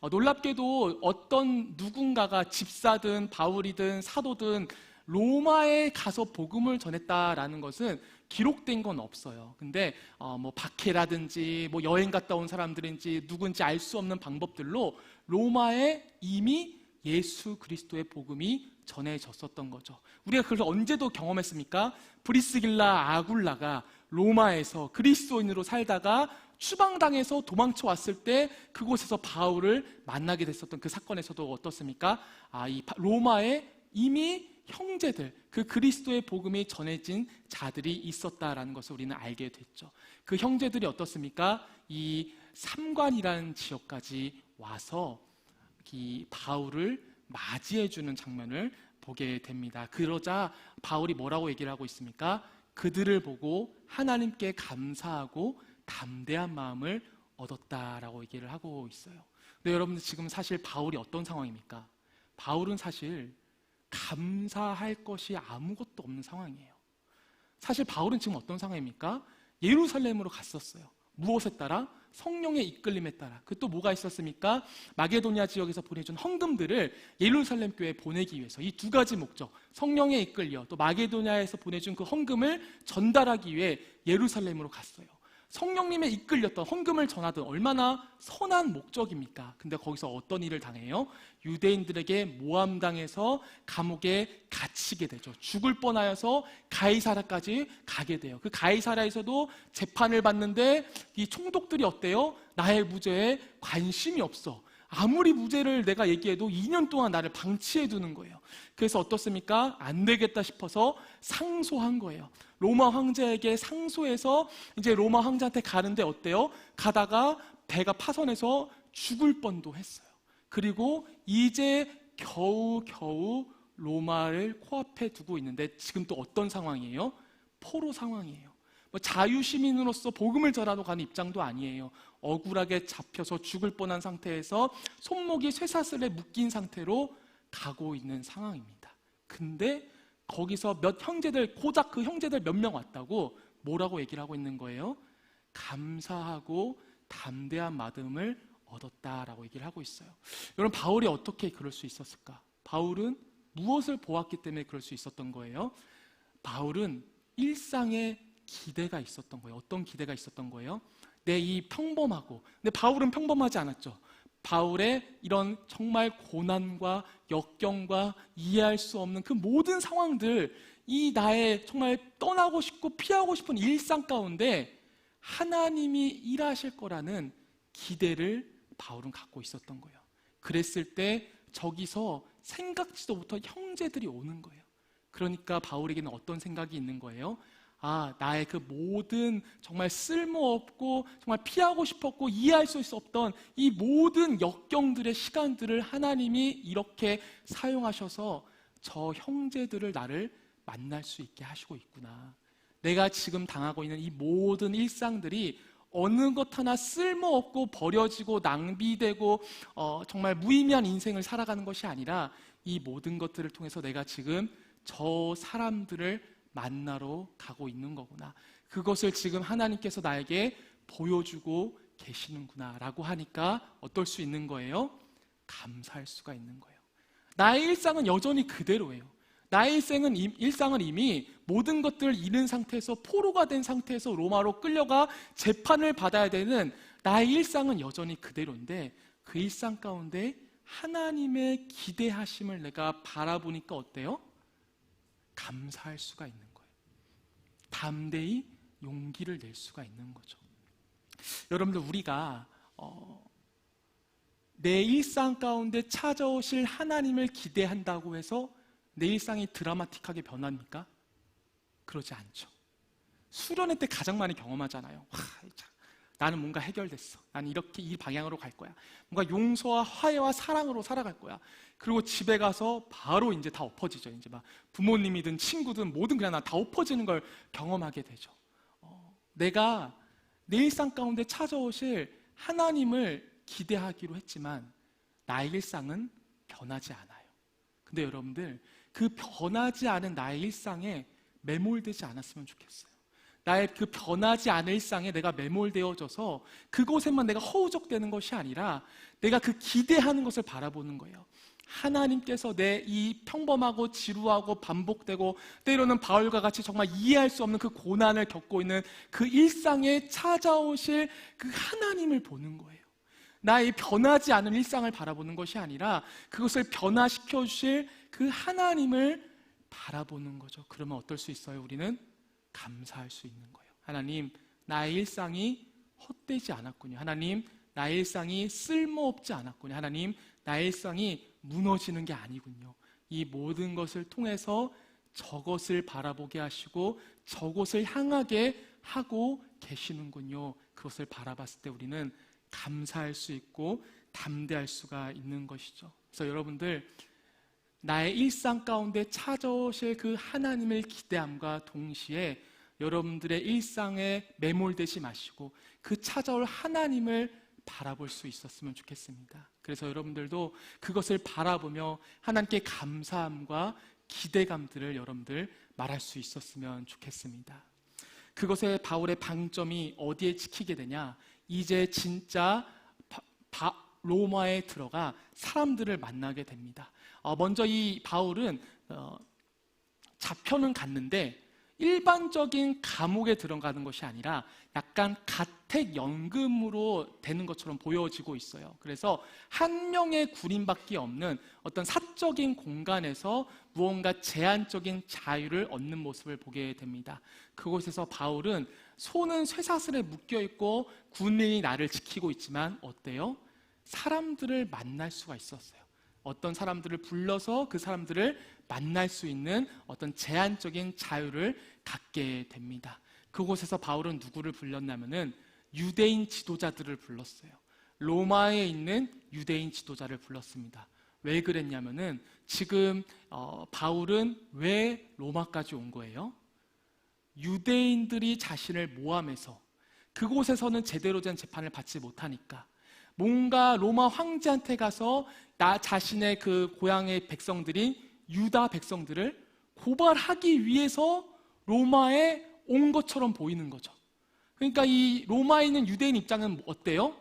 놀랍게도 어떤 누군가가 집사든 바울이든 사도든 로마에 가서 복음을 전했다라는 것은 기록된 건 없어요. 근데 뭐 박해라든지 뭐 여행 갔다 온 사람들인지 누군지 알 수 없는 방법들로 로마에 이미 예수 그리스도의 복음이 전해졌었던 거죠. 우리가 그걸 언제도 경험했습니까? 브리스길라 아굴라가 로마에서 그리스도인으로 살다가 추방당해서 도망쳐 왔을 때 그곳에서 바울을 만나게 됐었던 그 사건에서도 어떻습니까? 이 로마에 이미 형제들, 그 그리스도의 복음이 전해진 자들이 있었다라는 것을 우리는 알게 됐죠. 그 형제들이 어떻습니까? 이 삼관이라는 지역까지 와서 이 바울을 맞이해주는 장면을 보게 됩니다. 그러자 바울이 뭐라고 얘기를 하고 있습니까? 그들을 보고 하나님께 감사하고 담대한 마음을 얻었다라고 얘기를 하고 있어요. 근데 여러분들 지금 사실 바울이 어떤 상황입니까? 바울은 사실 감사할 것이 아무것도 없는 상황이에요. 사실 바울은 지금 어떤 상황입니까? 예루살렘으로 갔었어요. 무엇에 따라? 성령의 이끌림에 따라. 그 또 뭐가 있었습니까? 마게도냐 지역에서 보내준 헌금들을 예루살렘 교회에 보내기 위해서 이 두 가지 목적, 성령에 이끌려 또 마게도냐에서 보내준 그 헌금을 전달하기 위해 예루살렘으로 갔어요. 성령님에 이끌렸던 헌금을 전하던 얼마나 선한 목적입니까? 근데 거기서 어떤 일을 당해요? 유대인들에게 모함당해서 감옥에 갇히게 되죠. 죽을 뻔하여서 가이사라까지 가게 돼요. 그 가이사라에서도 재판을 받는데 이 총독들이 어때요? 나의 무죄에 관심이 없어. 아무리 무죄를 내가 얘기해도 2년 동안 나를 방치해 두는 거예요. 그래서 어떻습니까? 안 되겠다 싶어서 상소한 거예요. 로마 황제에게 상소해서 이제 로마 황제한테 가는데 어때요? 가다가 배가 파손해서 죽을 뻔도 했어요. 그리고 이제 겨우 로마를 코앞에 두고 있는데 지금 또 어떤 상황이에요? 포로 상황이에요. 뭐 자유시민으로서 복음을 전하러 가는 입장도 아니에요. 억울하게 잡혀서 죽을 뻔한 상태에서 손목이 쇠사슬에 묶인 상태로 가고 있는 상황입니다. 근데 거기서 몇 형제들, 고작 그 형제들 몇 명 왔다고 뭐라고 얘기를 하고 있는 거예요? 감사하고 담대한 마음을 얻었다라고 얘기를 하고 있어요. 여러분, 바울이 어떻게 그럴 수 있었을까? 바울은 무엇을 보았기 때문에 그럴 수 있었던 거예요? 바울은 일상에 기대가 있었던 거예요. 어떤 기대가 있었던 거예요? 내 이 평범하고, 근데 바울은 평범하지 않았죠. 바울의 이런 정말 고난과 역경과 이해할 수 없는 그 모든 상황들, 이 나의 정말 떠나고 싶고 피하고 싶은 일상 가운데 하나님이 일하실 거라는 기대를 바울은 갖고 있었던 거예요. 그랬을 때 저기서 생각지도 못한 형제들이 오는 거예요. 그러니까 바울에게는 어떤 생각이 있는 거예요? 나의 그 모든 정말 쓸모없고 정말 피하고 싶었고 이해할 수 없던 이 모든 역경들의 시간들을 하나님이 이렇게 사용하셔서 저 형제들을 나를 만날 수 있게 하시고 있구나. 내가 지금 당하고 있는 이 모든 일상들이 어느 것 하나 쓸모없고 버려지고 낭비되고 정말 무의미한 인생을 살아가는 것이 아니라 이 모든 것들을 통해서 내가 지금 저 사람들을 만나러 가고 있는 거구나. 그것을 지금 하나님께서 나에게 보여주고 계시는구나 라고 하니까 어떨 수 있는 거예요? 감사할 수가 있는 거예요. 나의 일상은 여전히 그대로예요. 나의 일상은 이미 모든 것들을 잃은 상태에서 포로가 된 상태에서 로마로 끌려가 재판을 받아야 되는 나의 일상은 여전히 그대로인데 그 일상 가운데 하나님의 기대하심을 내가 바라보니까 어때요? 감사할 수가 있는 거예요. 담대히 용기를 낼 수가 있는 거죠. 여러분들, 우리가 내 일상 가운데 찾아오실 하나님을 기대한다고 해서 내 일상이 드라마틱하게 변합니까? 그러지 않죠. 수련회 때 가장 많이 경험하잖아요. 나는 뭔가 해결됐어. 나는 이렇게 이 방향으로 갈 거야. 뭔가 용서와 화해와 사랑으로 살아갈 거야. 그리고 집에 가서 바로 이제 다 엎어지죠. 이제 막 부모님이든 친구든 뭐든 그냥 다 엎어지는 걸 경험하게 되죠. 내가 내 일상 가운데 찾아오실 하나님을 기대하기로 했지만 나의 일상은 변하지 않아요. 근데 여러분들, 그 변하지 않은 나의 일상에 매몰되지 않았으면 좋겠어요. 나의 그 변하지 않은 일상에 내가 매몰되어져서 그곳에만 내가 허우적대는 것이 아니라 내가 그 기대하는 것을 바라보는 거예요. 하나님께서 내 이 평범하고 지루하고 반복되고 때로는 바울과 같이 정말 이해할 수 없는 그 고난을 겪고 있는 그 일상에 찾아오실 그 하나님을 보는 거예요. 나의 변하지 않은 일상을 바라보는 것이 아니라 그것을 변화시켜 주실 그 하나님을 바라보는 거죠. 그러면 어떨 수 있어요? 우리는 감사할 수 있는 거예요. 하나님, 나의 일상이 헛되지 않았군요. 하나님, 나의 일상이 쓸모없지 않았군요. 하나님, 나의 일상이 무너지는 게 아니군요. 이 모든 것을 통해서 저것을 바라보게 하시고 저것을 향하게 하고 계시는군요. 그것을 바라봤을 때 우리는 감사할 수 있고 담대할 수가 있는 것이죠. 그래서 여러분들, 나의 일상 가운데 찾아오실 그 하나님을 기대함과 동시에 여러분들의 일상에 매몰되지 마시고 그 찾아올 하나님을 바라볼 수 있었으면 좋겠습니다. 그래서 여러분들도 그것을 바라보며 하나님께 감사함과 기대감들을 여러분들 말할 수 있었으면 좋겠습니다. 그것에 바울의 방점이 어디에 찍히게 되냐? 이제 진짜 로마에 들어가 사람들을 만나게 됩니다. 먼저 이 바울은 잡혀는 갔는데 일반적인 감옥에 들어가는 것이 아니라 약간 가택연금으로 되는 것처럼 보여지고 있어요. 그래서 한 명의 구림밖에 없는 어떤 사적인 공간에서 무언가 제한적인 자유를 얻는 모습을 보게 됩니다. 그곳에서 바울은 손은 쇠사슬에 묶여있고 군인이 나를 지키고 있지만 어때요? 사람들을 만날 수가 있었어요. 어떤 사람들을 불러서 그 사람들을 만날 수 있는 어떤 제한적인 자유를 갖게 됩니다. 그곳에서 바울은 누구를 불렀냐면은 유대인 지도자들을 불렀어요. 로마에 있는 유대인 지도자를 불렀습니다. 왜 그랬냐면은 지금 바울은 왜 로마까지 온 거예요? 유대인들이 자신을 모함해서 그곳에서는 제대로 된 재판을 받지 못하니까 뭔가 로마 황제한테 가서 나 자신의 그 고향의 백성들인 유다 백성들을 고발하기 위해서 로마에 온 것처럼 보이는 거죠. 그러니까 이 로마에 있는 유대인 입장은 어때요?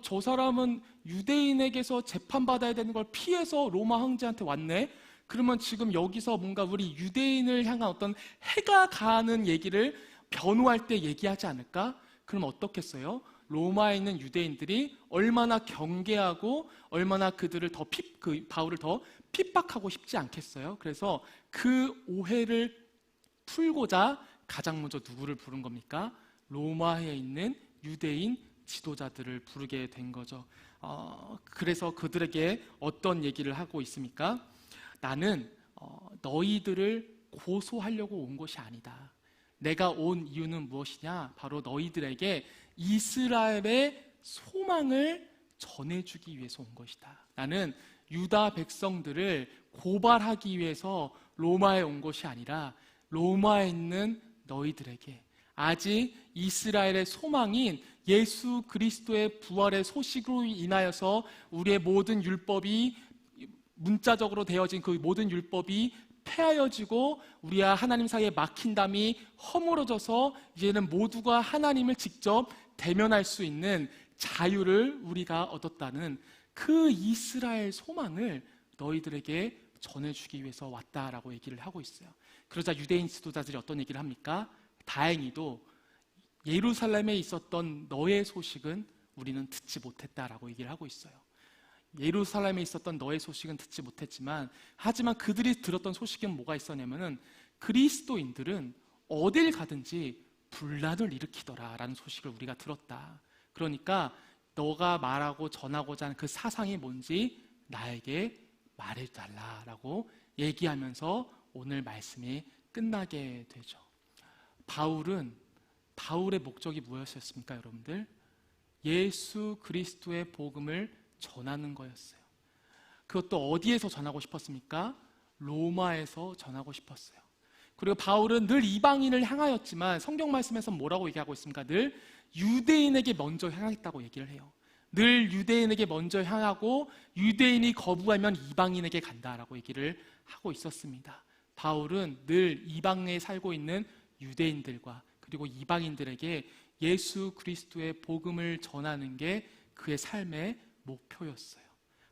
저 사람은 유대인에게서 재판받아야 되는 걸 피해서 로마 황제한테 왔네? 그러면 지금 여기서 뭔가 우리 유대인을 향한 어떤 해가 가는 얘기를 변호할 때 얘기하지 않을까? 그럼 어떻겠어요? 로마에 있는 유대인들이 얼마나 경계하고 얼마나 그들을 바울을 더 핍박하고 싶지 않겠어요? 그래서 그 오해를 풀고자 가장 먼저 누구를 부른 겁니까? 로마에 있는 유대인 지도자들을 부르게 된 거죠. 그래서 그들에게 어떤 얘기를 하고 있습니까? 나는 너희들을 고소하려고 온 것이 아니다. 내가 온 이유는 무엇이냐? 바로 너희들에게 이스라엘의 소망을 전해주기 위해서 온 것이다. 나는 유다 백성들을 고발하기 위해서 로마에 온 것이 아니라 로마에 있는 너희들에게 아직 이스라엘의 소망인 예수 그리스도의 부활의 소식으로 인하여서 우리의 모든 율법이 문자적으로 되어진 그 모든 율법이 폐하여지고 우리와 하나님 사이에 막힌 담이 허물어져서 이제는 모두가 하나님을 직접 대면할 수 있는 자유를 우리가 얻었다는 그 이스라엘 소망을 너희들에게 전해주기 위해서 왔다라고 얘기를 하고 있어요. 그러자 유대인 지도자들이 어떤 얘기를 합니까? 다행히도 예루살렘에 있었던 너의 소식은 우리는 듣지 못했다라고 얘기를 하고 있어요. 예루살렘에 있었던 너의 소식은 듣지 못했지만 하지만 그들이 들었던 소식은 뭐가 있었냐면은 그리스도인들은 어딜 가든지 분란을 일으키더라라는 소식을 우리가 들었다. 그러니까 너가 말하고 전하고자 하는 그 사상이 뭔지 나에게 말해달라라고 얘기하면서 오늘 말씀이 끝나게 되죠. 바울의 목적이 무엇이었습니까, 여러분들? 예수 그리스도의 복음을 전하는 거였어요. 그것도 어디에서 전하고 싶었습니까? 로마에서 전하고 싶었어요. 그리고 바울은 늘 이방인을 향하였지만 성경 말씀에서 뭐라고 얘기하고 있습니까? 늘 유대인에게 먼저 향했다고 얘기를 해요. 늘 유대인에게 먼저 향하고 유대인이 거부하면 이방인에게 간다라고 얘기를 하고 있었습니다. 바울은 늘 이방에 살고 있는 유대인들과 그리고 이방인들에게 예수 그리스도의 복음을 전하는 게 그의 삶의 목표였어요.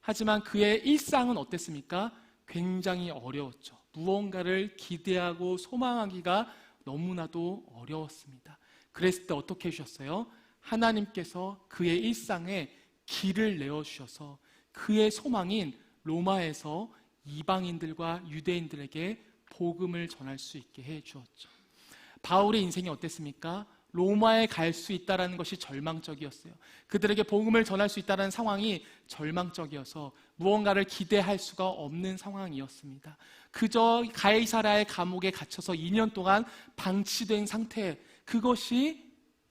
하지만 그의 일상은 어땠습니까? 굉장히 어려웠죠. 무언가를 기대하고 소망하기가 너무나도 어려웠습니다. 그랬을 때 어떻게 해주셨어요? 하나님께서 그의 일상에 길을 내어주셔서 그의 소망인 로마에서 이방인들과 유대인들에게 복음을 전할 수 있게 해주었죠. 바울의 인생이 어땠습니까? 로마에 갈 수 있다는 것이 절망적이었어요. 그들에게 복음을 전할 수 있다는 상황이 절망적이어서 무언가를 기대할 수가 없는 상황이었습니다. 그저 가이사랴의 감옥에 갇혀서 2년 동안 방치된 상태, 그것이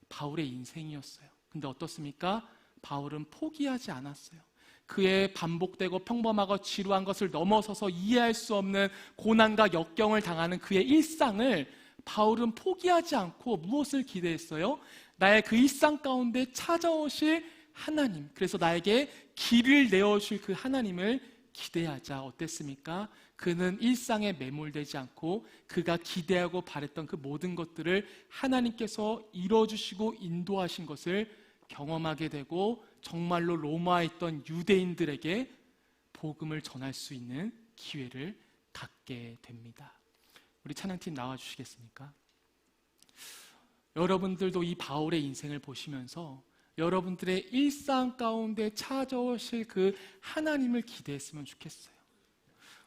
바울의 인생이었어요. 근데 어떻습니까? 바울은 포기하지 않았어요. 그의 반복되고 평범하고 지루한 것을 넘어서서 이해할 수 없는 고난과 역경을 당하는 그의 일상을 바울은 포기하지 않고 무엇을 기대했어요? 나의 그 일상 가운데 찾아오실 하나님, 그래서 나에게 길을 내어줄 그 하나님을 기대하자. 어땠습니까? 그는 일상에 매몰되지 않고 그가 기대하고 바랬던 그 모든 것들을 하나님께서 이뤄주시고 인도하신 것을 경험하게 되고 정말로 로마에 있던 유대인들에게 복음을 전할 수 있는 기회를 갖게 됩니다. 우리 찬양팀 나와주시겠습니까? 여러분들도 이 바울의 인생을 보시면서 여러분들의 일상 가운데 찾아오실 그 하나님을 기대했으면 좋겠어요.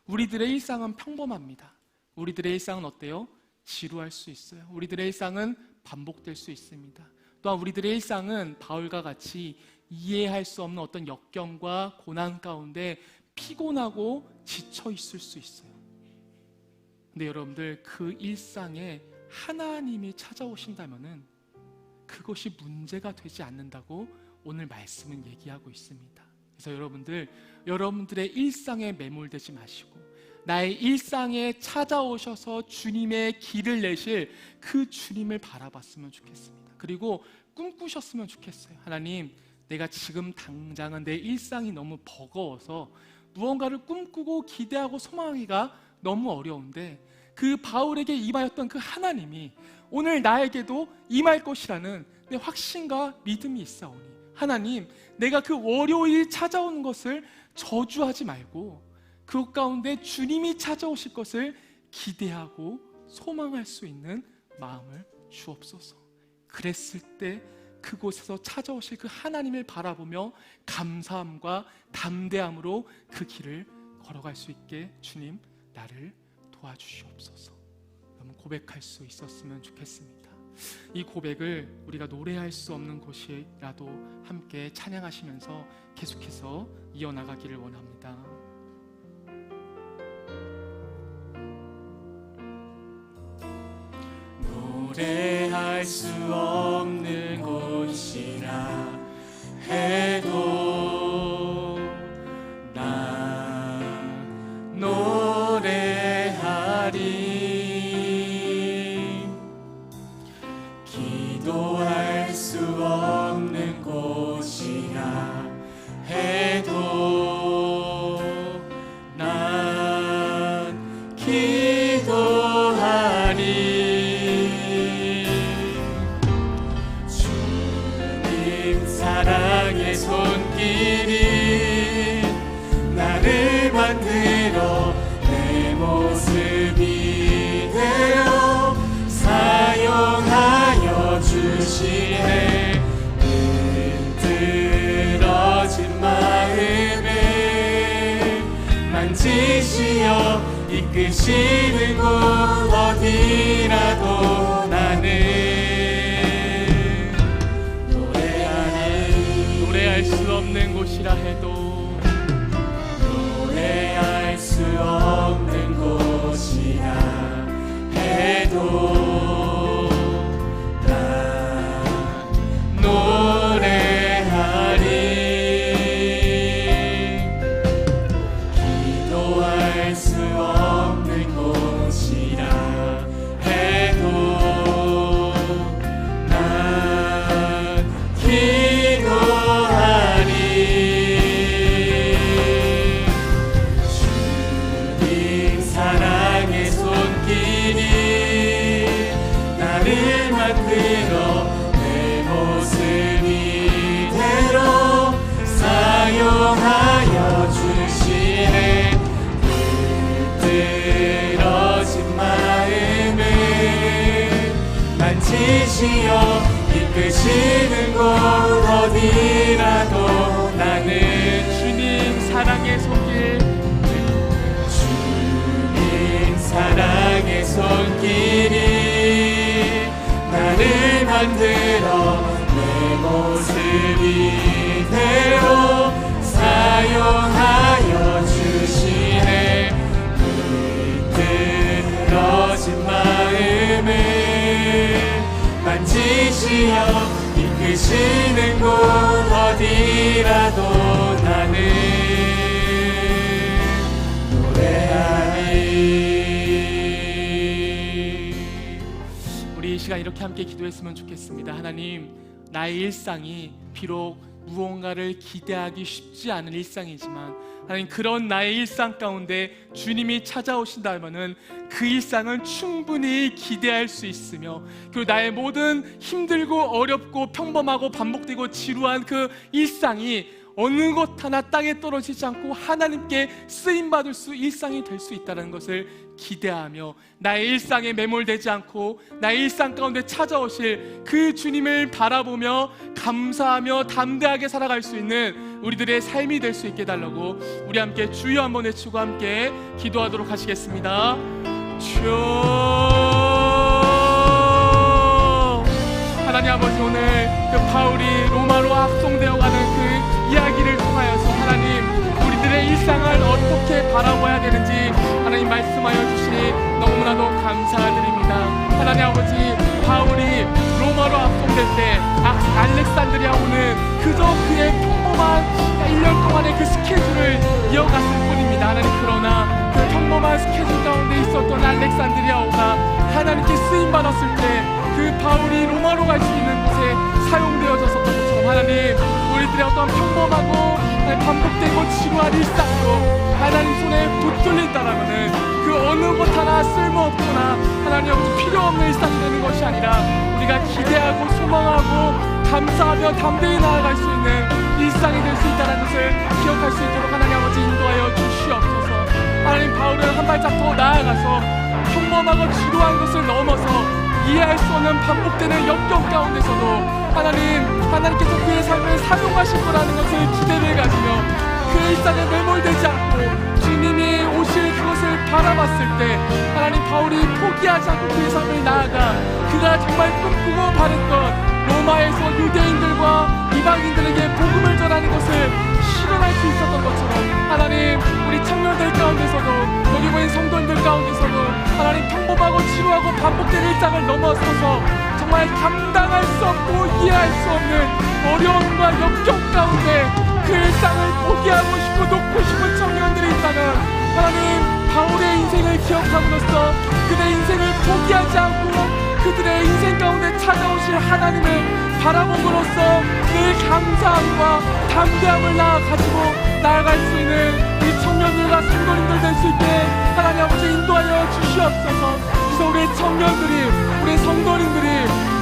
우리들의 일상은 평범합니다. 우리들의 일상은 어때요? 지루할 수 있어요. 우리들의 일상은 반복될 수 있습니다. 또한 우리들의 일상은 바울과 같이 이해할 수 없는 어떤 역경과 고난 가운데 피곤하고 지쳐 있을 수 있어요. 근데 여러분들, 그 일상에 하나님이 찾아오신다면은 그것이 문제가 되지 않는다고 오늘 말씀은 얘기하고 있습니다. 그래서 여러분들의 일상에 매몰되지 마시고 나의 일상에 찾아오셔서 주님의 길을 내실 그 주님을 바라봤으면 좋겠습니다. 그리고 꿈꾸셨으면 좋겠어요. 하나님, 내가 지금 당장은 내 일상이 너무 버거워서 무언가를 꿈꾸고 기대하고 소망하기가 너무 어려운데 그 바울에게 임하였던 그 하나님이 오늘 나에게도 임할 것이라는 내 확신과 믿음이 있사오니, 하나님, 내가 그 월요일 찾아오는 것을 저주하지 말고 그 가운데 주님이 찾아오실 것을 기대하고 소망할 수 있는 마음을 주옵소서. 그랬을 때 그곳에서 찾아오실 그 하나님을 바라보며 감사함과 담대함으로 그 길을 걸어갈 수 있게 주님, 나를 도와주시옵소서. 여러분, 고백할 수 있었으면 좋겠습니다. 이 고백을 우리가 노래할 수 없는 곳이라도 함께 찬양하시면서 계속해서 이어나가기를 원합니다. 노래할 수 없는 곳이라 해도 난 노래하리. 기도할 수 없는 곳이라 해도 난 기도하리. 사랑의 손길이 나를 만들어 내 모습이 되어 사용하여 주시네. 흔들어진 마음을 만지시어 이끄시는 곳 어디라도 나는 노래할 수 없는 곳이라 해도 노래할 수 없는 곳이라 해도 난 노래하리. 기도할 수 없는 곳이라 해도 난 기도하리. 주님 사랑의 손길이 만지시어 이끄시는 곳 어디라도 나는 주님 사랑의 손길, 주님 사랑의 손길이 나를 만들어 내 모습 이대로 사용하여 주시네. 늘어진 마음을 만지시어 이끄시는 곳 어디라도 나는 노래하리. 우리 이 시간 이렇게 함께 기도했으면 좋겠습니다. 하나님, 나의 일상이 비록 무언가를 기대하기 쉽지 않은 일상이지만 하나님, 그런 나의 일상 가운데 주님이 찾아오신다면은 그 일상은 충분히 기대할 수 있으며, 그리고 나의 모든 힘들고 어렵고 평범하고 반복되고 지루한 그 일상이 어느 것 하나 땅에 떨어지지 않고 하나님께 쓰임받을 수 일상이 될 수 있다는 것을 기대하며 나의 일상에 매몰되지 않고 나의 일상 가운데 찾아오실 그 주님을 바라보며 감사하며 담대하게 살아갈 수 있는 우리들의 삶이 될 수 있게 해달라고 우리 함께 주여 한번 외치고 함께 기도하도록 하시겠습니다. 주여. 하나님 아버지, 오늘 그 바울이 로마로 합송되어 가는 그 이야기를 통하여서 하나님, 우리들의 일상을 어떻게 바라봐야 되는지 하나님 말씀하여 주시니 너무나도 감사드립니다. 하나님 아버지, 바울이 로마로 합송될 때 알렉산드리아오는 그저 그의 평범한 1년 동안의 그 스케줄을 이어갔을 뿐입니다. 하나님, 그러나 그 평범한 스케줄 가운데 있었던 알렉산드리아오가 하나님께 쓰임받았을 때 그 바울이 로마로 갈 수 있는 곳에 사용되어졌었던 것처럼 하나님, 우리들의 어떤 평범하고 반복되고 지루한 일상도 하나님 손에 붙들린다라면은 그 어느 것 하나 쓸모없거나 하나님 아버지 필요 없는 일상이 되는 것이 아니라 우리가 기대하고 소망하고 감사하며 담대히 나아갈 수 있는 일상이 될 수 있다는 것을 기억할 수 있도록 하나님 아버지 인도하여 주시옵소서. 하나님, 바울은 한 발짝 더 나아가서 평범하고 지루한 것을 넘어서 이해할 수 없는 반복되는 역경 가운데서도 하나님께서 그의 삶을 사용하실 거라는 것을 기대를 가지며 그 일상에 매몰되지 않고 주님이 오실 그것을 바라봤을 때 하나님, 바울이 포기하지 않고 그의 삶을 나아가 그가 정말 꿈꾸고 바랬던 로마에서 유대인들과 이방인들에게 복음을 전하는 것을 실현할 수 있었던 것처럼 하나님, 우리 청년들 가운데서도 여기 모인 성도님들 가운데서도 하나님, 평범하고 지루하고 반복되는 일상을 넘어서서 정말 감당할 수 없고 이해할 수 없는 어려움과 역경 가운데 그 일상을 포기하고 싶고 놓고 싶은 청년들이 있다면 하나님, 바울의 인생을 기억함으로써 그들의 인생을 포기하지 않고 그들의 인생 가운데 찾아오실 하나님을 바라봄으로써 늘 감사함과 담대함을 가지고 나아갈 수 있는 우리 청년들과 성도님들 될 수 있게 하나님 아버지 인도하여 주시옵소서. 그래서 우리 청년들이, 우리 성도님들이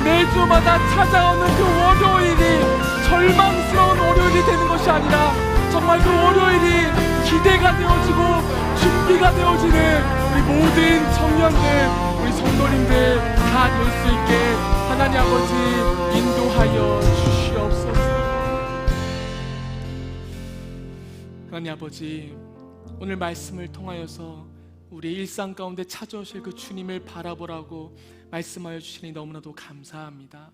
매주마다 찾아오는 그 월요일이 절망스러운 월요일이 되는 것이 아니라 정말 그 월요일이 기대가 되어지고 준비가 되어지는 우리 모든 청년들, 우리 성도님들 다 될 수 있게 하나님 아버지 인도하여 주시옵소서. 하나님 아버지, 오늘 말씀을 통하여서 우리 일상 가운데 찾아오실 그 주님을 바라보라고 말씀하여 주시니 너무나도 감사합니다.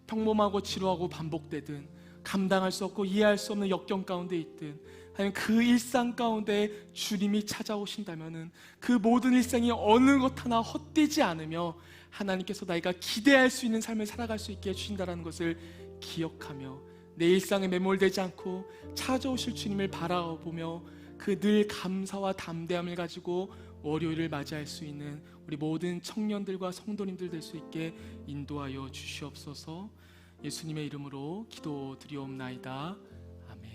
평범하고 지루하고 반복되든 감당할 수 없고 이해할 수 없는 역경 가운데 있든 하나님, 그 일상 가운데 주님이 찾아오신다면은 그 모든 일상이 어느 것 하나 헛되지 않으며 하나님께서 나이가 기대할 수 있는 삶을 살아갈 수 있게 해주신다는 것을 기억하며 내 일상에 매몰되지 않고 찾아오실 주님을 바라보며 그 늘 감사와 담대함을 가지고 월요일을 맞이할 수 있는 우리 모든 청년들과 성도님들 될 수 있게 인도하여 주시옵소서. 예수님의 이름으로 기도드리옵나이다. 아멘.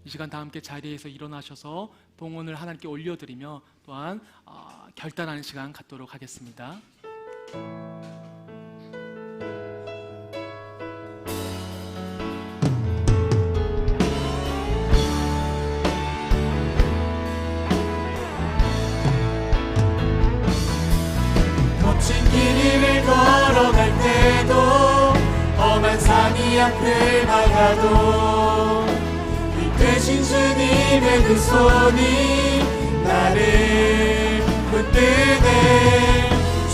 이 시간 다 함께 자리에서 일어나셔서 봉헌을 하나님께 올려드리며 또한 결단하는 시간 갖도록 하겠습니다. 거친 길이를 걸어갈 때도 험한 산이 앞을 막아도 이 대신 주님의 그 손이 나를 붙드네.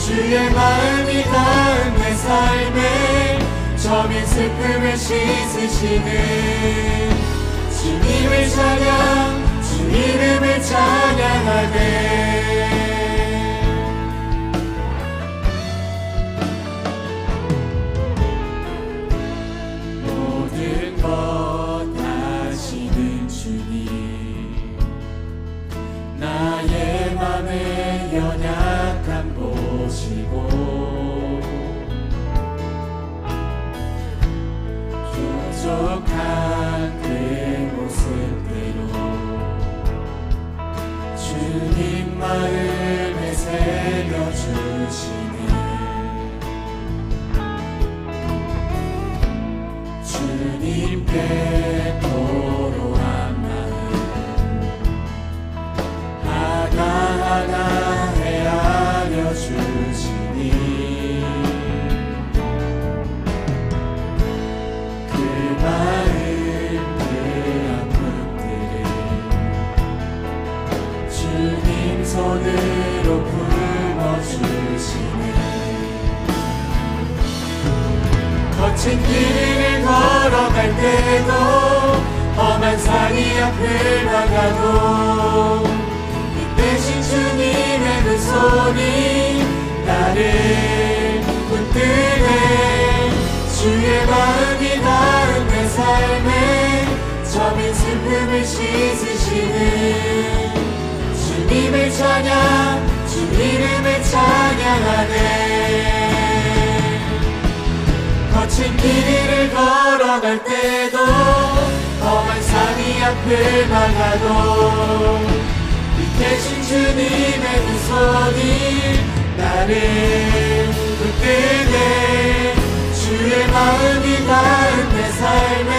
주의 마음이 닿은 내 삶에 저민 슬픔을 씻으시는 주님을 찬양, 주 이름을 찬양하네. 모든 것 아시는 주님, 나의 맘의 연약함 보시고 부족한 그 모습대로 주님 마음에 새겨주시네. 주님께 도로한 마음 하나하나 헤아려 주시니 그 마음 그 아픔들을 주님 손으로 품어주시네. 거친 길을 걸어갈 때도 험한 산이 앞을 막아도 이 대신 주님의 그 손이 나를 붙드네. 주의 마음이 닿은 내 삶에 저민 슬픔을 씻으시는 주님을 찬양, 주 이름을 찬양하네. 거친 길이를 걸어갈 때도 험한 산이 앞을 막아도 이 대신 주님의 그 손이 나를 붙드네. 주의 마음이 닿은 내 삶에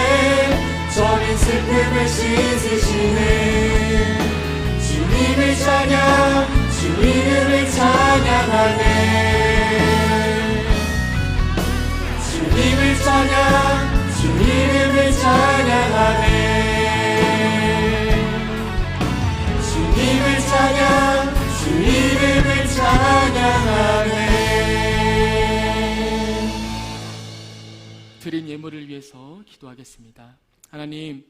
저민 슬픔을 씻으시는 주님을 찬양, 주 이름을 찬양하네. 주님을 찬양, 주 이름을 찬양하네. 주님을 찬양, 주 이름을 찬양하네. 드린 예물을 위해서 기도하겠습니다. 하나님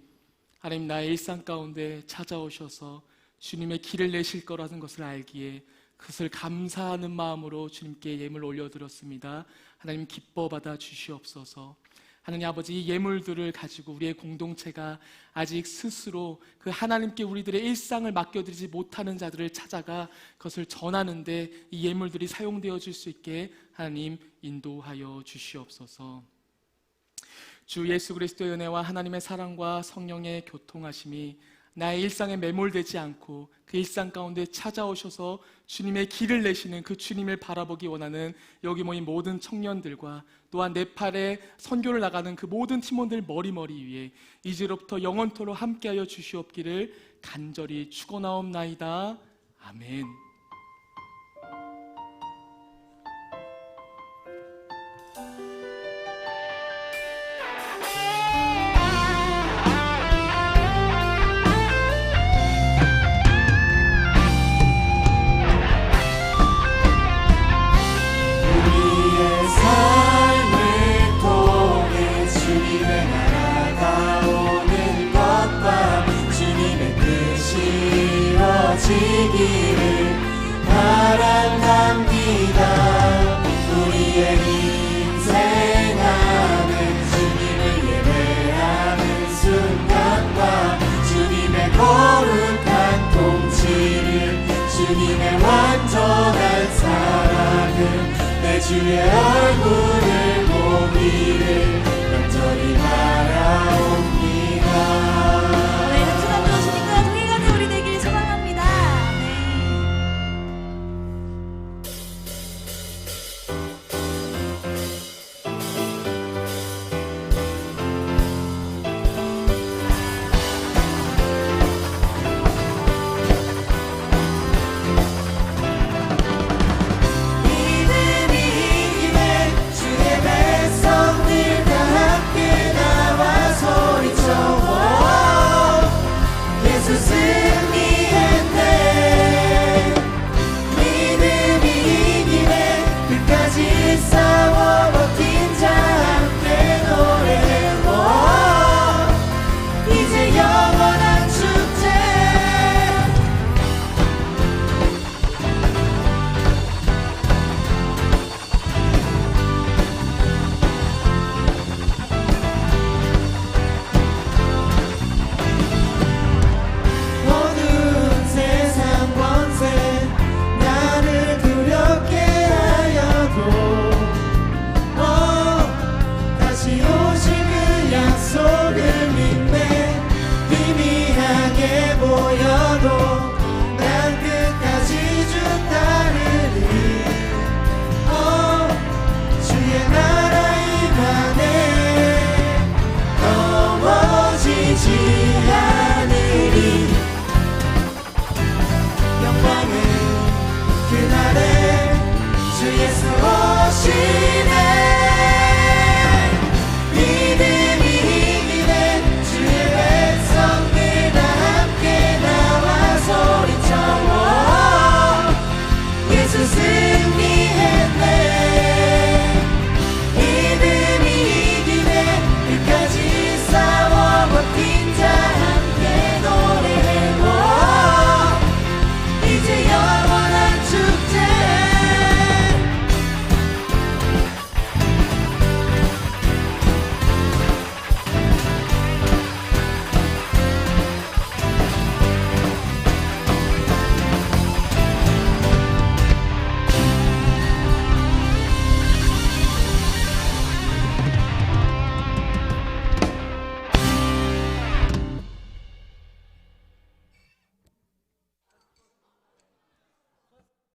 나의 일상 가운데 찾아오셔서 주님의 길을 내실 거라는 것을 알기에 그것을 감사하는 마음으로 주님께 예물 올려드렸습니다. 하나님 기뻐 받아 주시옵소서. 하나님 아버지, 이 예물들을 가지고 우리의 공동체가 아직 스스로 그 하나님께 우리들의 일상을 맡겨드리지 못하는 자들을 찾아가 그것을 전하는데 이 예물들이 사용되어질 수 있게 하나님 인도하여 주시옵소서. 주 예수 그리스도의 은혜와 하나님의 사랑과 성령의 교통하심이 나의 일상에 매몰되지 않고 그 일상 가운데 찾아오셔서 주님의 길을 내시는 그 주님을 바라보기 원하는 여기 모인 모든 청년들과 또한 네팔에 선교를 나가는 그 모든 팀원들 머리머리 위에 이제로부터 영원토록 함께하여 주시옵기를 간절히 축원하옵나이다. 아멘. 지기를 바란답니다. 우리의 인생 안에 주님을 예배하는 순간과 주님의 거룩한 통치를, 주님의 완전한 사랑을, 내 주의 얼굴을 보기를 간절히 바라옵니다. 네, 한 주간 들어주니까 동행하는 우리 되길 소망합니다. 네. 믿음이 예수